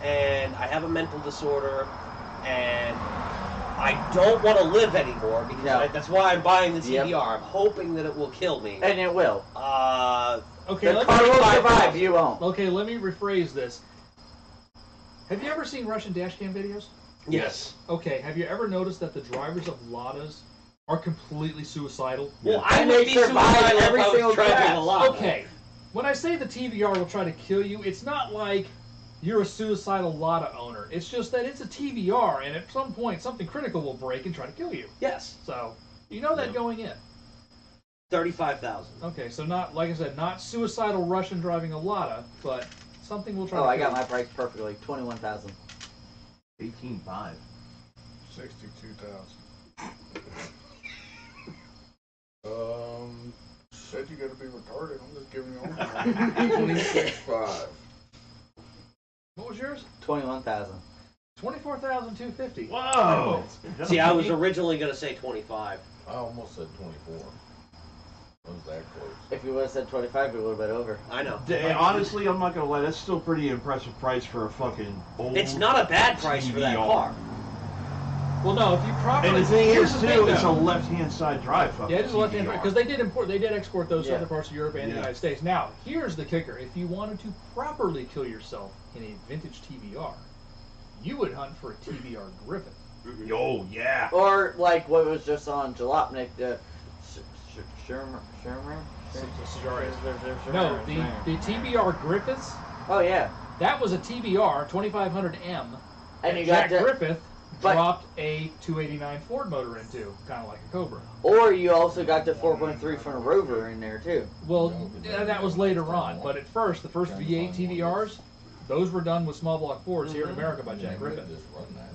and I have a mental disorder, and I don't want to live anymore because No. that's why I'm buying the Yep. TBR. I'm hoping that it will kill me. And it will. okay, The let car me, will survive, you won't. okay, let me rephrase this. Have you ever seen Russian dash cam videos? Yes. Okay, have you ever noticed that the drivers of Ladas are completely suicidal? Well, I And would they be survive suicidal if every I single was driving crash. a lot. Okay, when I say the TBR will try to kill you, it's not like you're a suicidal Lada owner. It's just that it's a TBR, and at some point something critical will break and try to kill you. Yes. So you know that Yeah. going in. 35,000. Okay, so not, like I said, not suicidal Russian driving a Lada, but something will try Oh, to I kill got you. my price perfectly. 21,000. 18.5. 62,000. Said You gotta be retarded. I'm just giving you all. 26.5. What was yours? 21,000. 24,250. Whoa! See, I was originally going to say 25. I almost said 24. I was that close. If you would have said 25, we would have been over. I know. Honestly, I'm not gonna lie. That's still pretty impressive price for a fucking old. It's not a bad price for that TBR. car. Well, no, if you properly. And the thing here's is, the too, thing, it's a though. left-hand side drive. Fucking Yeah, it is left-hand TBR. because they did export those to Yeah. other parts of Europe and the Yeah. United States. Now, here's the kicker: if you wanted to properly kill yourself in a vintage TBR, you would hunt for a TBR Griffin. Yo, yeah. Or like what was just on Jalopnik, the Shermer. No, the TBR Griffiths. Oh yeah, That was a TBR 2500M. and you Jack got the, Griffith but- dropped a 289 Ford motor into, kind of like a Cobra. or you also got the 4.3 from a Rover in there too. Well, that was later on, but at first, the first V8 TBRs, those were done with small block Fords here in America by Jack Griffith.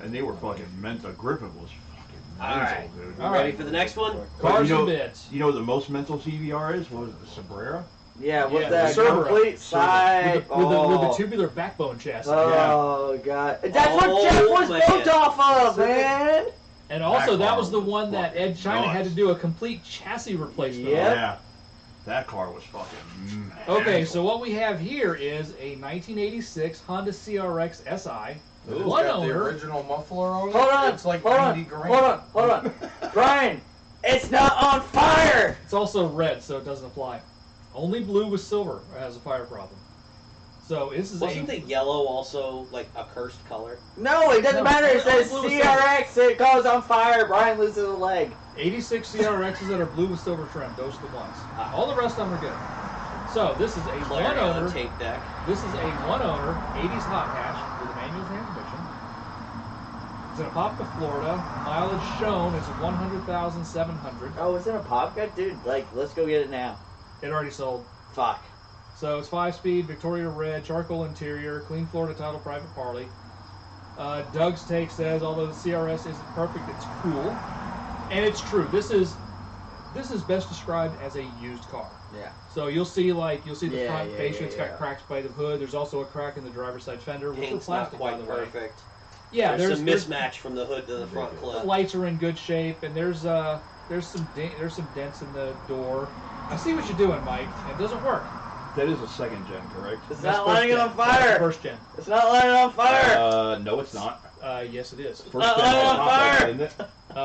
And they were fucking mental. Griffin was fucking mental, Alright. dude. All Ready right. for the next one? Cars you know, and bits. You know what the most mental TBR is? What was it, the Sabrera? Yeah, with Yeah, the Cerberus. complete side. With the tubular backbone chassis. Oh god, that's Oh, what Jeff was man. built off of, man. And also, that car was the one that fucking Ed China had to nuts. do a complete chassis replacement Yep. on. Yeah. That car was fucking Okay, mental. so what we have here is a 1986 Honda CRX SI. It's One got the owner. original muffler on it. Hold on, It's like hold 90 on, grand. hold on. Brian, it's not on fire. It's also red, so it doesn't apply. Only blue with silver has a fire problem. So this is Wasn't a the yellow also like a cursed color? No, it doesn't No, matter. It only says blue with CRX. It goes on fire. Brian loses a leg. 86 CRXs that are blue with silver trim. Those are the ones. All the rest of them are good. So this is a one Clarity on owner. the tape deck. This is a one owner 80s hot hatch with a manual transmission. It's in Apopka, Florida. Mileage shown is 100,700. Oh, it's in a pop gun? Dude, like, let's go get it now. It already sold. Fuck. So it's 5-speed, Victoria red, charcoal interior, clean Florida title, private parley. Doug's take says, although the CRS isn't perfect, it's cool. And it's true. This is best described as a used car. Yeah. So you'll see the front yeah, fascia. It's yeah. got cracks by the hood. There's also a crack in the driver's side fender, which is Paint's not plastic, by quite the way. perfect. Yeah, there's some mismatch from the hood to the front the clip. lights are in good shape, and there's some dents in the door. I see what you're doing, Mike. It doesn't work. That is a second gen, correct? It's That's not lighting it on That's fire. first gen. It's not lighting on fire. No, it's not. Yes, it is. First Not gen lighting had on pop-ups, fire. didn't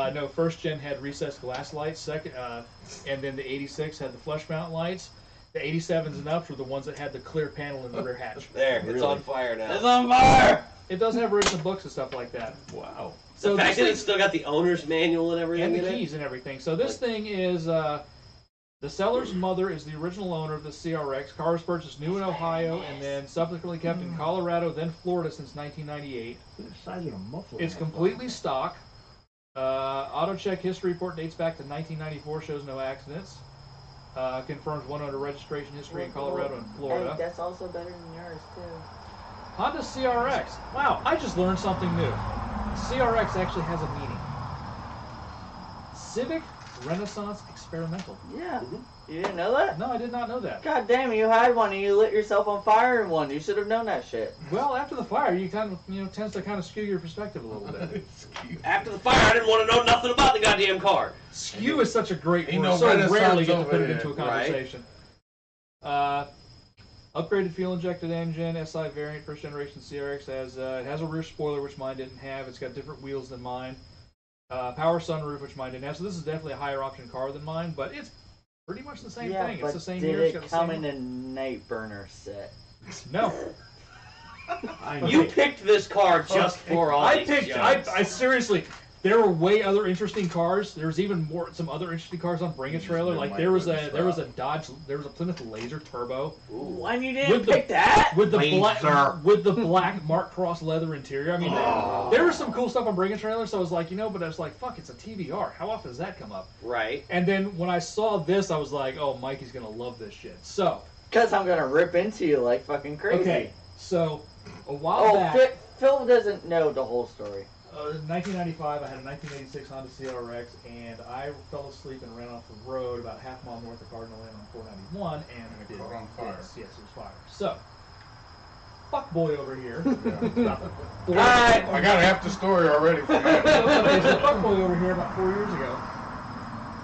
it? No, first gen had recessed glass lights. Second, and then the 86 had the flush mount lights. The 87s and ups were the ones that had the clear panel in the rear hatch. There, it's Really? on fire now. It's on fire. It does have original books and stuff like that. Wow. So the fact this that it's still got the owner's manual and everything and in the it. keys and everything. So this thing is the seller's mother is the original owner of the CRX. Car was purchased new in Ohio and then subsequently kept in Colorado, then Florida since 1998. The size of a muffler. It's completely stock. Auto check history report dates back to 1994, shows no accidents. Confirms one owner registration history in Colorado and Florida. Hey, that's also better than yours too. Honda CRX. Wow, I just learned something new. CRX actually has a meaning. Civic Renaissance Experimental. Yeah. You didn't know that? No, I did not know that. God damn, you had one and you lit yourself on fire in one. You should have known that shit. Well, after the fire, you kind of, tends to kind of skew your perspective a little bit. After the fire, I didn't want to know nothing about the goddamn car. Skew is such a great Ain't word. no So Renaissance rarely get to put over it here. into a Right. conversation. Upgraded fuel-injected engine, SI variant, first generation CRX it has a rear spoiler, which mine didn't have. It's got different wheels than mine. Power sunroof, which mine didn't have. So this is definitely a higher option car than mine, but it's pretty much the same Yeah, thing. but It's the same did year. It's got it the come same in a night burner set? No. You picked this car just for all I these jokes. I seriously, there were way other interesting cars. There's even some other interesting cars on Bring a Trailer. Like there was a Plymouth Laser Turbo Ooh, and you didn't With the- pick that? with the Laser. black Mark Cross leather interior. I mean, there was some cool stuff on Bring a Trailer. So I was like, but I was like, fuck, it's a TVR. How often does that come up? Right. And then when I saw this, I was like, oh, Mikey's gonna love this shit. So Because I'm gonna rip into you like fucking crazy. okay, so a while Oh, back. Phil doesn't know the whole story. 1995, I had a 1986 Honda CRX, and I fell asleep and ran off the road about a half mile north of Cardinal Lane on 491, and it did caught on fire. Yes, it was fire. So, fuck boy over here. Alright. I got half the story already from that. So fuck boy over here about 4 years ago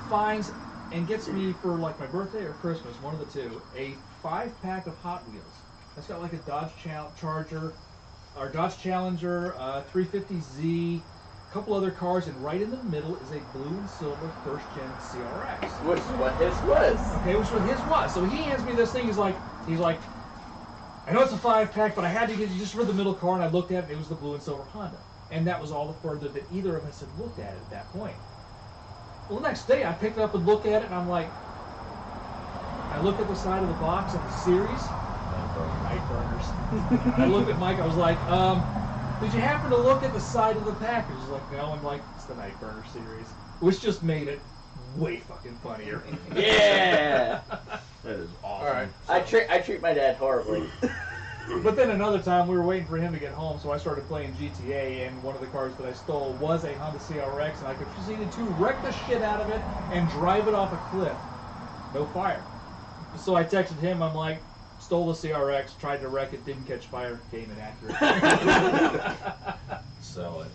finds and gets me for like my birthday or Christmas, one of the two, a 5-pack of Hot Wheels. That's got like a Dodge Charger, or Dodge Challenger, 350Z, a couple other cars, and right in the middle is a blue and silver first-gen CRX. Which is what his was. Okay, which was his was. So he hands me this thing. He's like, I know it's a 5-pack, but I had to get you just for the middle car, and I looked at it. And it was the blue and silver Honda, and that was all the further that either of us had looked at it at that point. Well, the next day I picked it up and looked at it, and I'm like, I looked at the side of the box of the series. Night burners. And I looked at Mike. I was like, did you happen to look at the side of the package? He's like, no. I'm like, it's the Night Burner series, which just made it way fucking funnier. Yeah. That is awesome. All right. I treat my dad horribly. But then another time we were waiting for him to get home, so I started playing GTA, and one of the cars that I stole was a Honda CRX, and I could proceed to wreck the shit out of it and drive it off a cliff. No fire. So I texted him. I'm like, stole the CRX, tried to wreck it, didn't catch fire, came inaccurate. Sell it.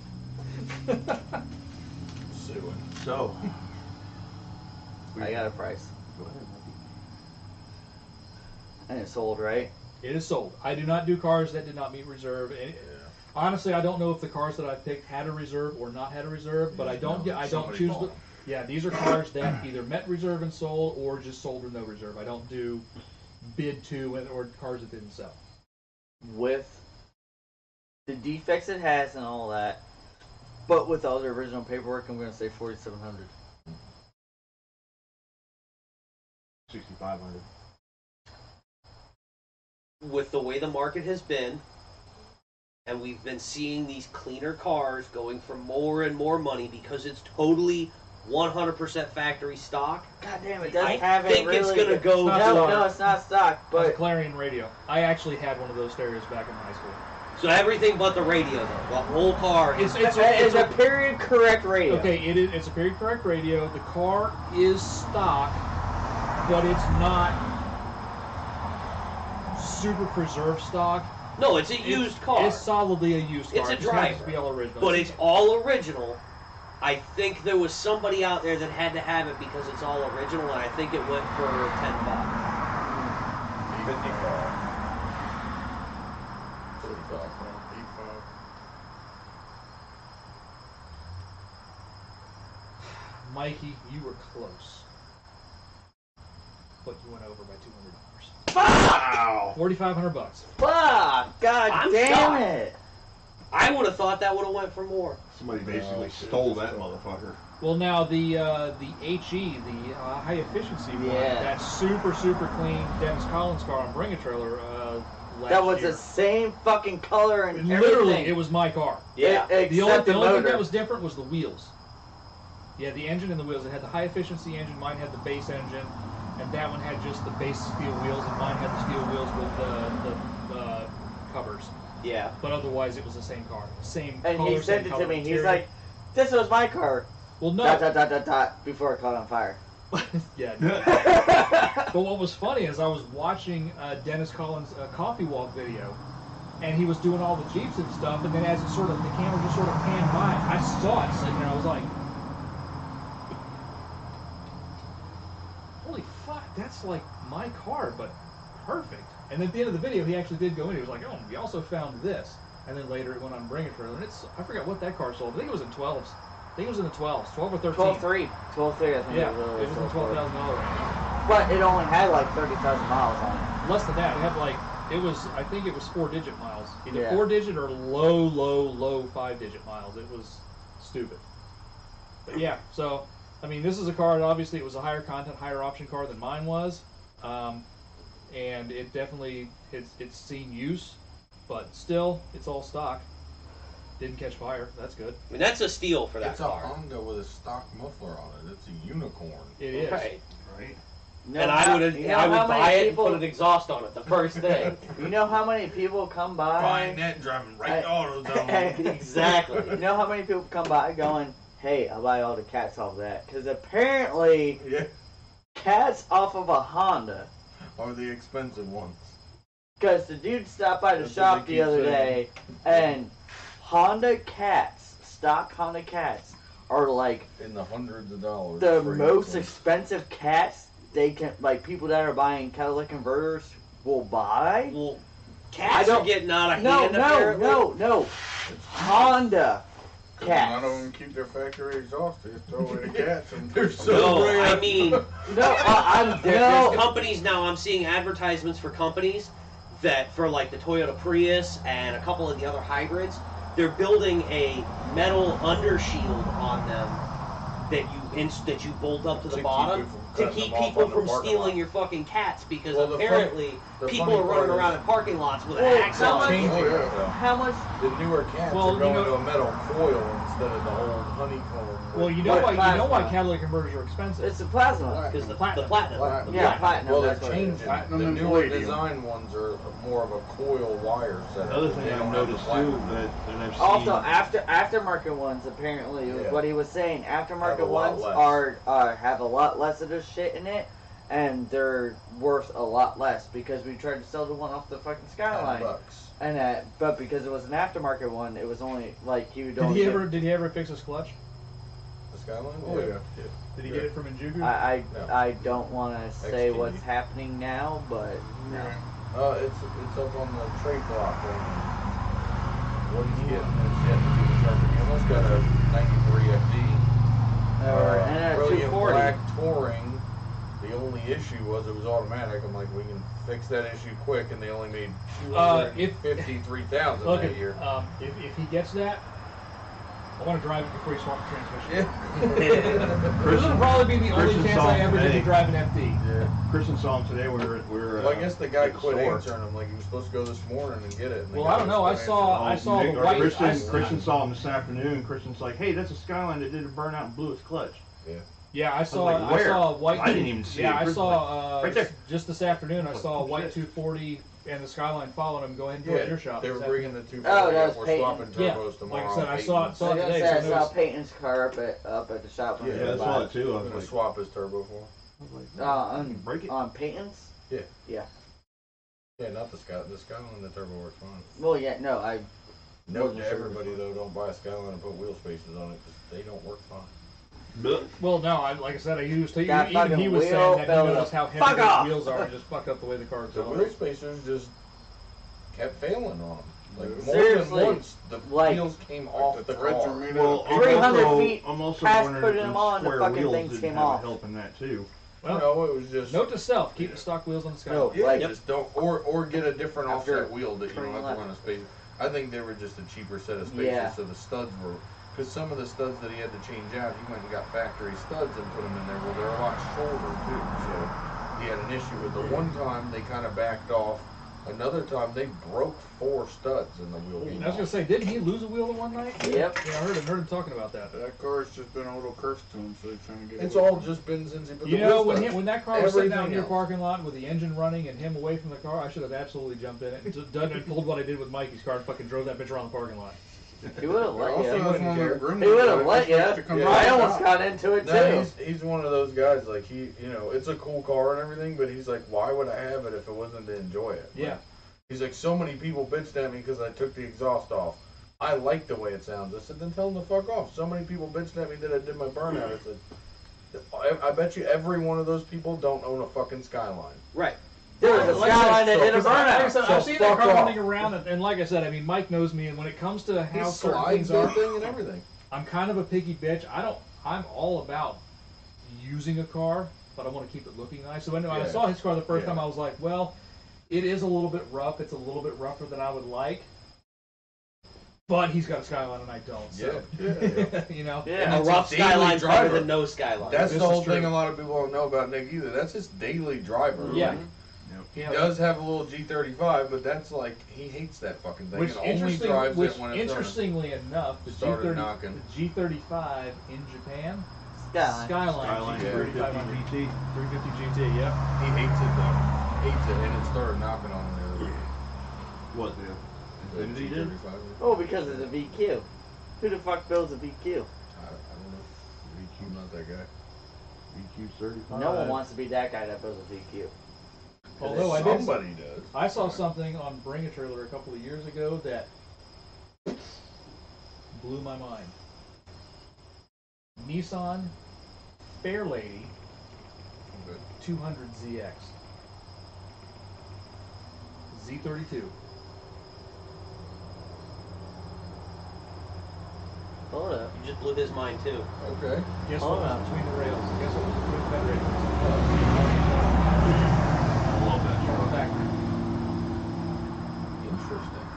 Sue it. So, I got a price. go ahead, Mikey. And it sold, right? It is sold. I do not do cars that did not meet reserve. Honestly, I don't know if the cars that I picked had a reserve or not had a reserve, but I don't Somebody choose. bought. Yeah, these are cars that either met reserve and sold, or just sold with no reserve. I don't do bid to or cars that didn't sell. With the defects it has and all that, but with all the original paperwork, I'm gonna say 4,700. 6,500. With the way the market has been, And we've been seeing these cleaner cars going for more and more money because it's totally 100% factory stock. God damn, it does I have think it really. it's gonna go. No, it's not stock, It's a but Clarion radio. I actually had one of those stereos back in high school. So everything but the radio, though. The whole car. It's a period correct radio. Okay, it's a period correct radio. The car is stock, but it's not super preserved stock. No, it's a used car. It's solidly a used car. It's a It just happens driver. to be all original. But it's all original. I think there was somebody out there that had to have it because it's all original, and I think it went for $10. 55. 45. 85. Mikey, you were close, but you went over by $200. Wow! $4,500. Fuck! God I'm damn shocked. it! I would have thought that would have went for more. Somebody basically No, stole that motherfucker. Well, now the HE, the high efficiency one, Yeah. that super clean Dennis Collins car on Bring a Trailer last That was year. the same fucking color and Literally, everything. it was my car. Yeah. The only Except the thing motor. that was different was the wheels. Yeah, the engine and the wheels. It had the high efficiency engine. Mine had the base engine, and that one had just the base steel wheels, and mine had the steel wheels with the covers. Yeah. But otherwise, it was the same car, same And color, he same sent it color to me. He's interior. like, "This was my car." "Well, no." Before it caught on fire. Yeah. But what was funny is I was watching Dennis Collins' coffee walk video, and he was doing all the Jeeps and stuff, and then as it the camera just sort of panned by, I saw it sitting there. I was like, holy fuck, that's like my car, but perfect. And then at the end of the video, he actually did go in. He was like, oh, we also found this. And then later it went on Bring a Trailer, and I forgot what that car sold. I think it was in 12s. I think it was in the 12s, 12 or 13. 12.3. 12.3, I think Yeah, it it was in the sold for. $12,000 range. But it only had like 30,000 miles on it. Less than that. It had like, I think it was 4-digit miles. Either Yeah. 4-digit or low 5-digit miles. It was stupid. But yeah, so, I mean, this is a car that obviously it was a higher content, higher option car than mine was. And it definitely, it's seen use, but still, it's all stock. Didn't catch fire. That's good. I mean, that's a steal for that It's car. a Honda with a stock muffler on it. It's a unicorn. It is. Right. Right? You know And how- I would you know I how would many buy it people- and put an exhaust on it the first day. You know how many people come Buying by? that, driving right to AutoZone. Exactly. You know how many people come by going, "Hey, I'll buy all the cats off that," because apparently Yeah, cats off of a Honda. or the expensive ones. Because the dude stopped by the That's shop what they the keep other saying. day, and Honda cats, stock Honda cats, are like In the hundreds of dollars. the for most unicorns. expensive cats they can, like people that are buying catalytic converters will buy. Well, I cats don't- are getting out of No, hand apparently. no. Honda 'Cause cats. none of them keep their factory exhaust. They just throw away the cats. And They're so No, rare. I mean, No, I'm there's no. companies now. I'm seeing advertisements for companies that, for like the Toyota Prius and a couple of the other hybrids, they're building a metal undershield on them that you bolt up to the To keep bottom it from to cutting keep them off people on the from parking stealing lot. your fucking cats because Well, the apparently the people funny are running part around is- in parking lots with an Well, axe how on. much- Changing Oh, it, yeah. though. How much? The newer cats Well, are going you know- to a metal foil instead of the old honeycomb. Well, you know But why plasma. catalytic converters are expensive. It's a plasma. Because the Platinum. platinum. Platinum. The Yeah, platinum. platinum. Well, they're that's what it is. changing. Platinum The and newer palladium. design ones are more of a coil wire setup. Another thing They I've don't have the noticed too, platinum. that I've seen. Also, aftermarket ones apparently was Yeah. what he was saying. Have Aftermarket a lot ones less. are have a lot less of this shit in it, and they're worth a lot less because we tried to sell the one off the fucking Skyline, $10. and but because it was an aftermarket one, it was only like he would Did only. he ever fix his clutch? The Skyline? Oh, yeah. Did he get it from Injugu? I don't want to say XTV. what's happening now, but no. Yeah. It's up on the trade block. What he's getting is yet to be determined. He almost got a 93 FD. And a Brilliant 240. black touring. The only issue was it was automatic. I'm like, we can fix that issue quick, and they only made If- 253,000 Look, that year. if he gets that, I want to drive it before you swap the transmission. Yeah. This will probably be the only Christian chance saw I him ever get today. to drive an FD. Yeah. Christian saw him today. We're Well, I guess the guy at the quit store. answering him. Like he was supposed to go this morning and get it. And the Well, guy I don't know. I just saw quit the white. Christian saw him this afternoon. Christian's like, "Hey, that's a Skyline that did a burnout and blew its clutch." Yeah, I saw. like, I where? saw a white. I didn't even see it. Yeah, I Christian's saw. right there. Just this afternoon, I Like, saw a oh, white shit. 240 and the Skyline following him. Go ahead and do Yeah, it at your shop. they were this bringing the 240 Oh, that up. was We're Peyton. swapping Yeah, turbos tomorrow. like I said, I Peyton. saw I was gonna today. say, I So saw there's- Peyton's car up at the shop. when Yeah, we I were saw by. it too. I I'm was gonna like, swap his turbo for him. On break it. Peyton's? Yeah, not the Sky. The Skyline, the turbo works fine. Well, yeah, no, I. Note Wasn't to sure. everybody though, don't buy a Skyline and put wheel spacers on it because they don't work fine. Well, no, like I said, he was That even he fucking was wheel saying that he fell knows the how heavy fuck those off. wheels are and just fucked up the way the car The goes. wheel spacers just kept failing on them. Like more Seriously, than once, the like- wheels came Like off the the threads are car. made Well, out of 300 feet I'm also past wondering putting if them those on, the square fucking wheels things didn't came have off. a help in that too. Well, No, it was just Note to self: keep the stock wheels on the Skyline. No. yeah, like- just don't or get a different After offset wheel that you don't turning have left. to run a spacer. I think they were just a cheaper set of spacers, Yeah. so the studs were. Because some of the studs that he had to change out, he went and got factory studs and put them in there. Well, they're a lot shorter too, so he had an issue with the one time they kind of backed off. Another time they broke 4 studs in the wheel game. I was gonna say, didn't he lose a wheel the one night? Yep. Yeah, I heard him talking about that. That car's just been a little cursed to him, so he's trying to get It's away all from it. just been since he put You the know, wheel studs. when that car was sitting out in Everything your else. parking lot with the engine running and him away from the car, I should have absolutely jumped in it and done and pulled what I did with Mikey's car and fucking drove that bitch around the parking lot. He would have But let also, you. that's one of the grooms He would have that let just you. wants to come I back almost out. got into it No, too. he's one of those guys, like he, you know, it's a cool car and everything, but he's like, why would I have it if it wasn't to enjoy it? Yeah. Like, he's like, so many people bitched at me because I took the exhaust off. I like the way it sounds. I said, then tell them to fuck off. So many people bitched at me that I did my burnout. I said, I bet you every one of those people don't own a fucking Skyline. Right. There was a Like I said, Skyline that did a Like I burnout. said, So I've seen that fuck car off. running around, and like I said, I mean, Mike knows me, and when it comes to He how certain slides things that are, thing and everything. I'm kind of a picky bitch. I'm all about using a car, but I want to keep it looking nice. So when I Yeah. saw his car the first Yeah. time, I was like, well, it is a little bit rough. It's a little bit rougher than I would like. But he's got a Skyline and I don't. So, Yeah. you know. Yeah. And A it's rough daily Skyline's better driver. than no Skyline. That's This the is whole thing true. a lot of people don't know about Nick either. That's his daily driver. Yeah. Like, he Yeah. does have a little G35, but that's like, he hates that fucking thing Which, and only drives it when it's interestingly enough, the Started knocking. G35 in Japan, Skyline. Skyline Yeah. G35 350 GT. 350 GT, yep. He hates it though. Hates it, and it started knocking on him the other day. What the Infinity did? G35. Oh, because of the VQ. Who the fuck builds a VQ? I don't know. VQ, not that guy. VQ certified. No one wants to be that guy that builds a VQ. Although I did, Somebody does. I saw something on Bring a Trailer a couple of years ago that blew my mind. Nissan Fairlady Okay. 200ZX Z32. Hold up. You just blew his mind too. Okay. Guess Hold what on. was between the rails? Guess what was between the bed rails? I love that truck. Factory. Interesting.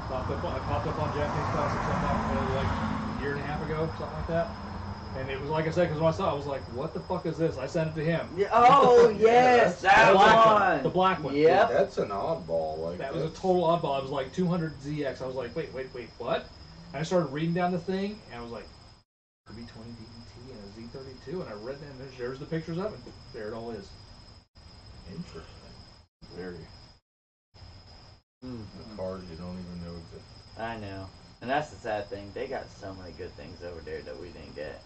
I popped up on Japanese Classic sometime like a year and a half ago, something like that. And it was like I said, because when I saw it, I was like, what the fuck is this? I sent it to him. Yeah, oh, yes, that the black one. The black one. Yep. That's an oddball. Like That was a that's- total oddball. I was like 200ZX. I was like, wait, what? And I started reading down the thing, and I was like, could be 20 DVT and a Z32, and I read that, and there's the pictures of it. There it all is. Interesting. Very. The cars you don't even know exist. I know. And that's the sad thing. They got so many good things over there that we didn't get.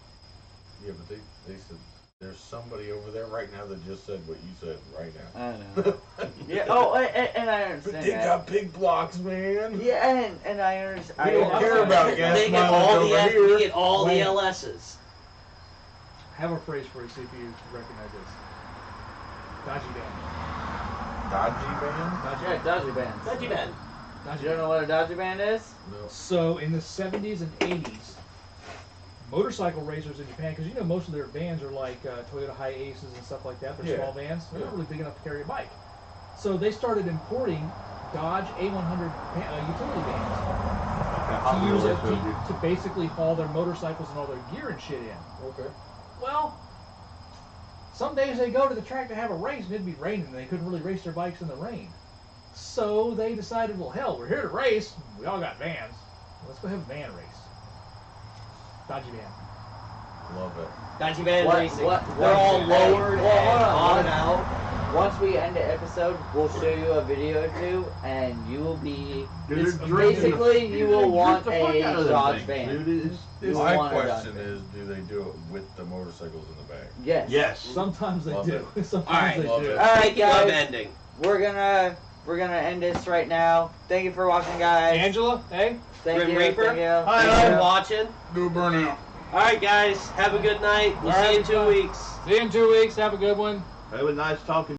Yeah, but they said there's somebody over there right now that just said what you said right now. I know. Yeah, oh, and I understand But they that. got big blocks, man. Yeah, and I understand. We don't care about gas They get mileage all over the here. we get all the Wait. LSs. I have a phrase for you, see if you recognize this. Dodgy band. Dodgy band? Dodgy Yeah, Dodgy bands. Dodgy band. Dodgy You don't know what a Dodgy band is? No. So in the 70s and 80s, motorcycle racers in Japan, because you know most of their vans are like Toyota Hi-Aces and stuff like that. They're Yeah. small vans. They're not Yeah. really big enough to carry a bike. So they started importing Dodge A100 utility vans. Hot to use Wheels it Expo, dude. to basically haul their motorcycles and all their gear and shit in. Okay. Well, some days they go to the track to have a race and it'd be raining and they couldn't really race their bikes in the rain. So they decided, well, hell, we're here to race. We all got vans. Let's go have a van race. Dodgy van. Love it. Dodgy van racing. They're all lowered and hold on, on and out. Once we end the episode, we'll show you a video or two, and you will be Dude, It's they're drinking basically the- you dude, will they want drink the fuck out a of them Dodge things, van. dude. It's- You My want a question Dodge van. is, do they do it with the motorcycles in the back? Yes. Yes. Sometimes they Love do. Sometimes Alright. they Love do. it. All right, Speaking of guys. ending. We're gonna end this right now. Thank you for watching, guys. Angela, hey? Thank Grim you. Reaper? Thank you. Hi, Thanks for hi. watching. Do a burnout. Alright, guys. Have a good night. We'll see you in 2 weeks. See you in 2 weeks. Have a good one. It was nice talking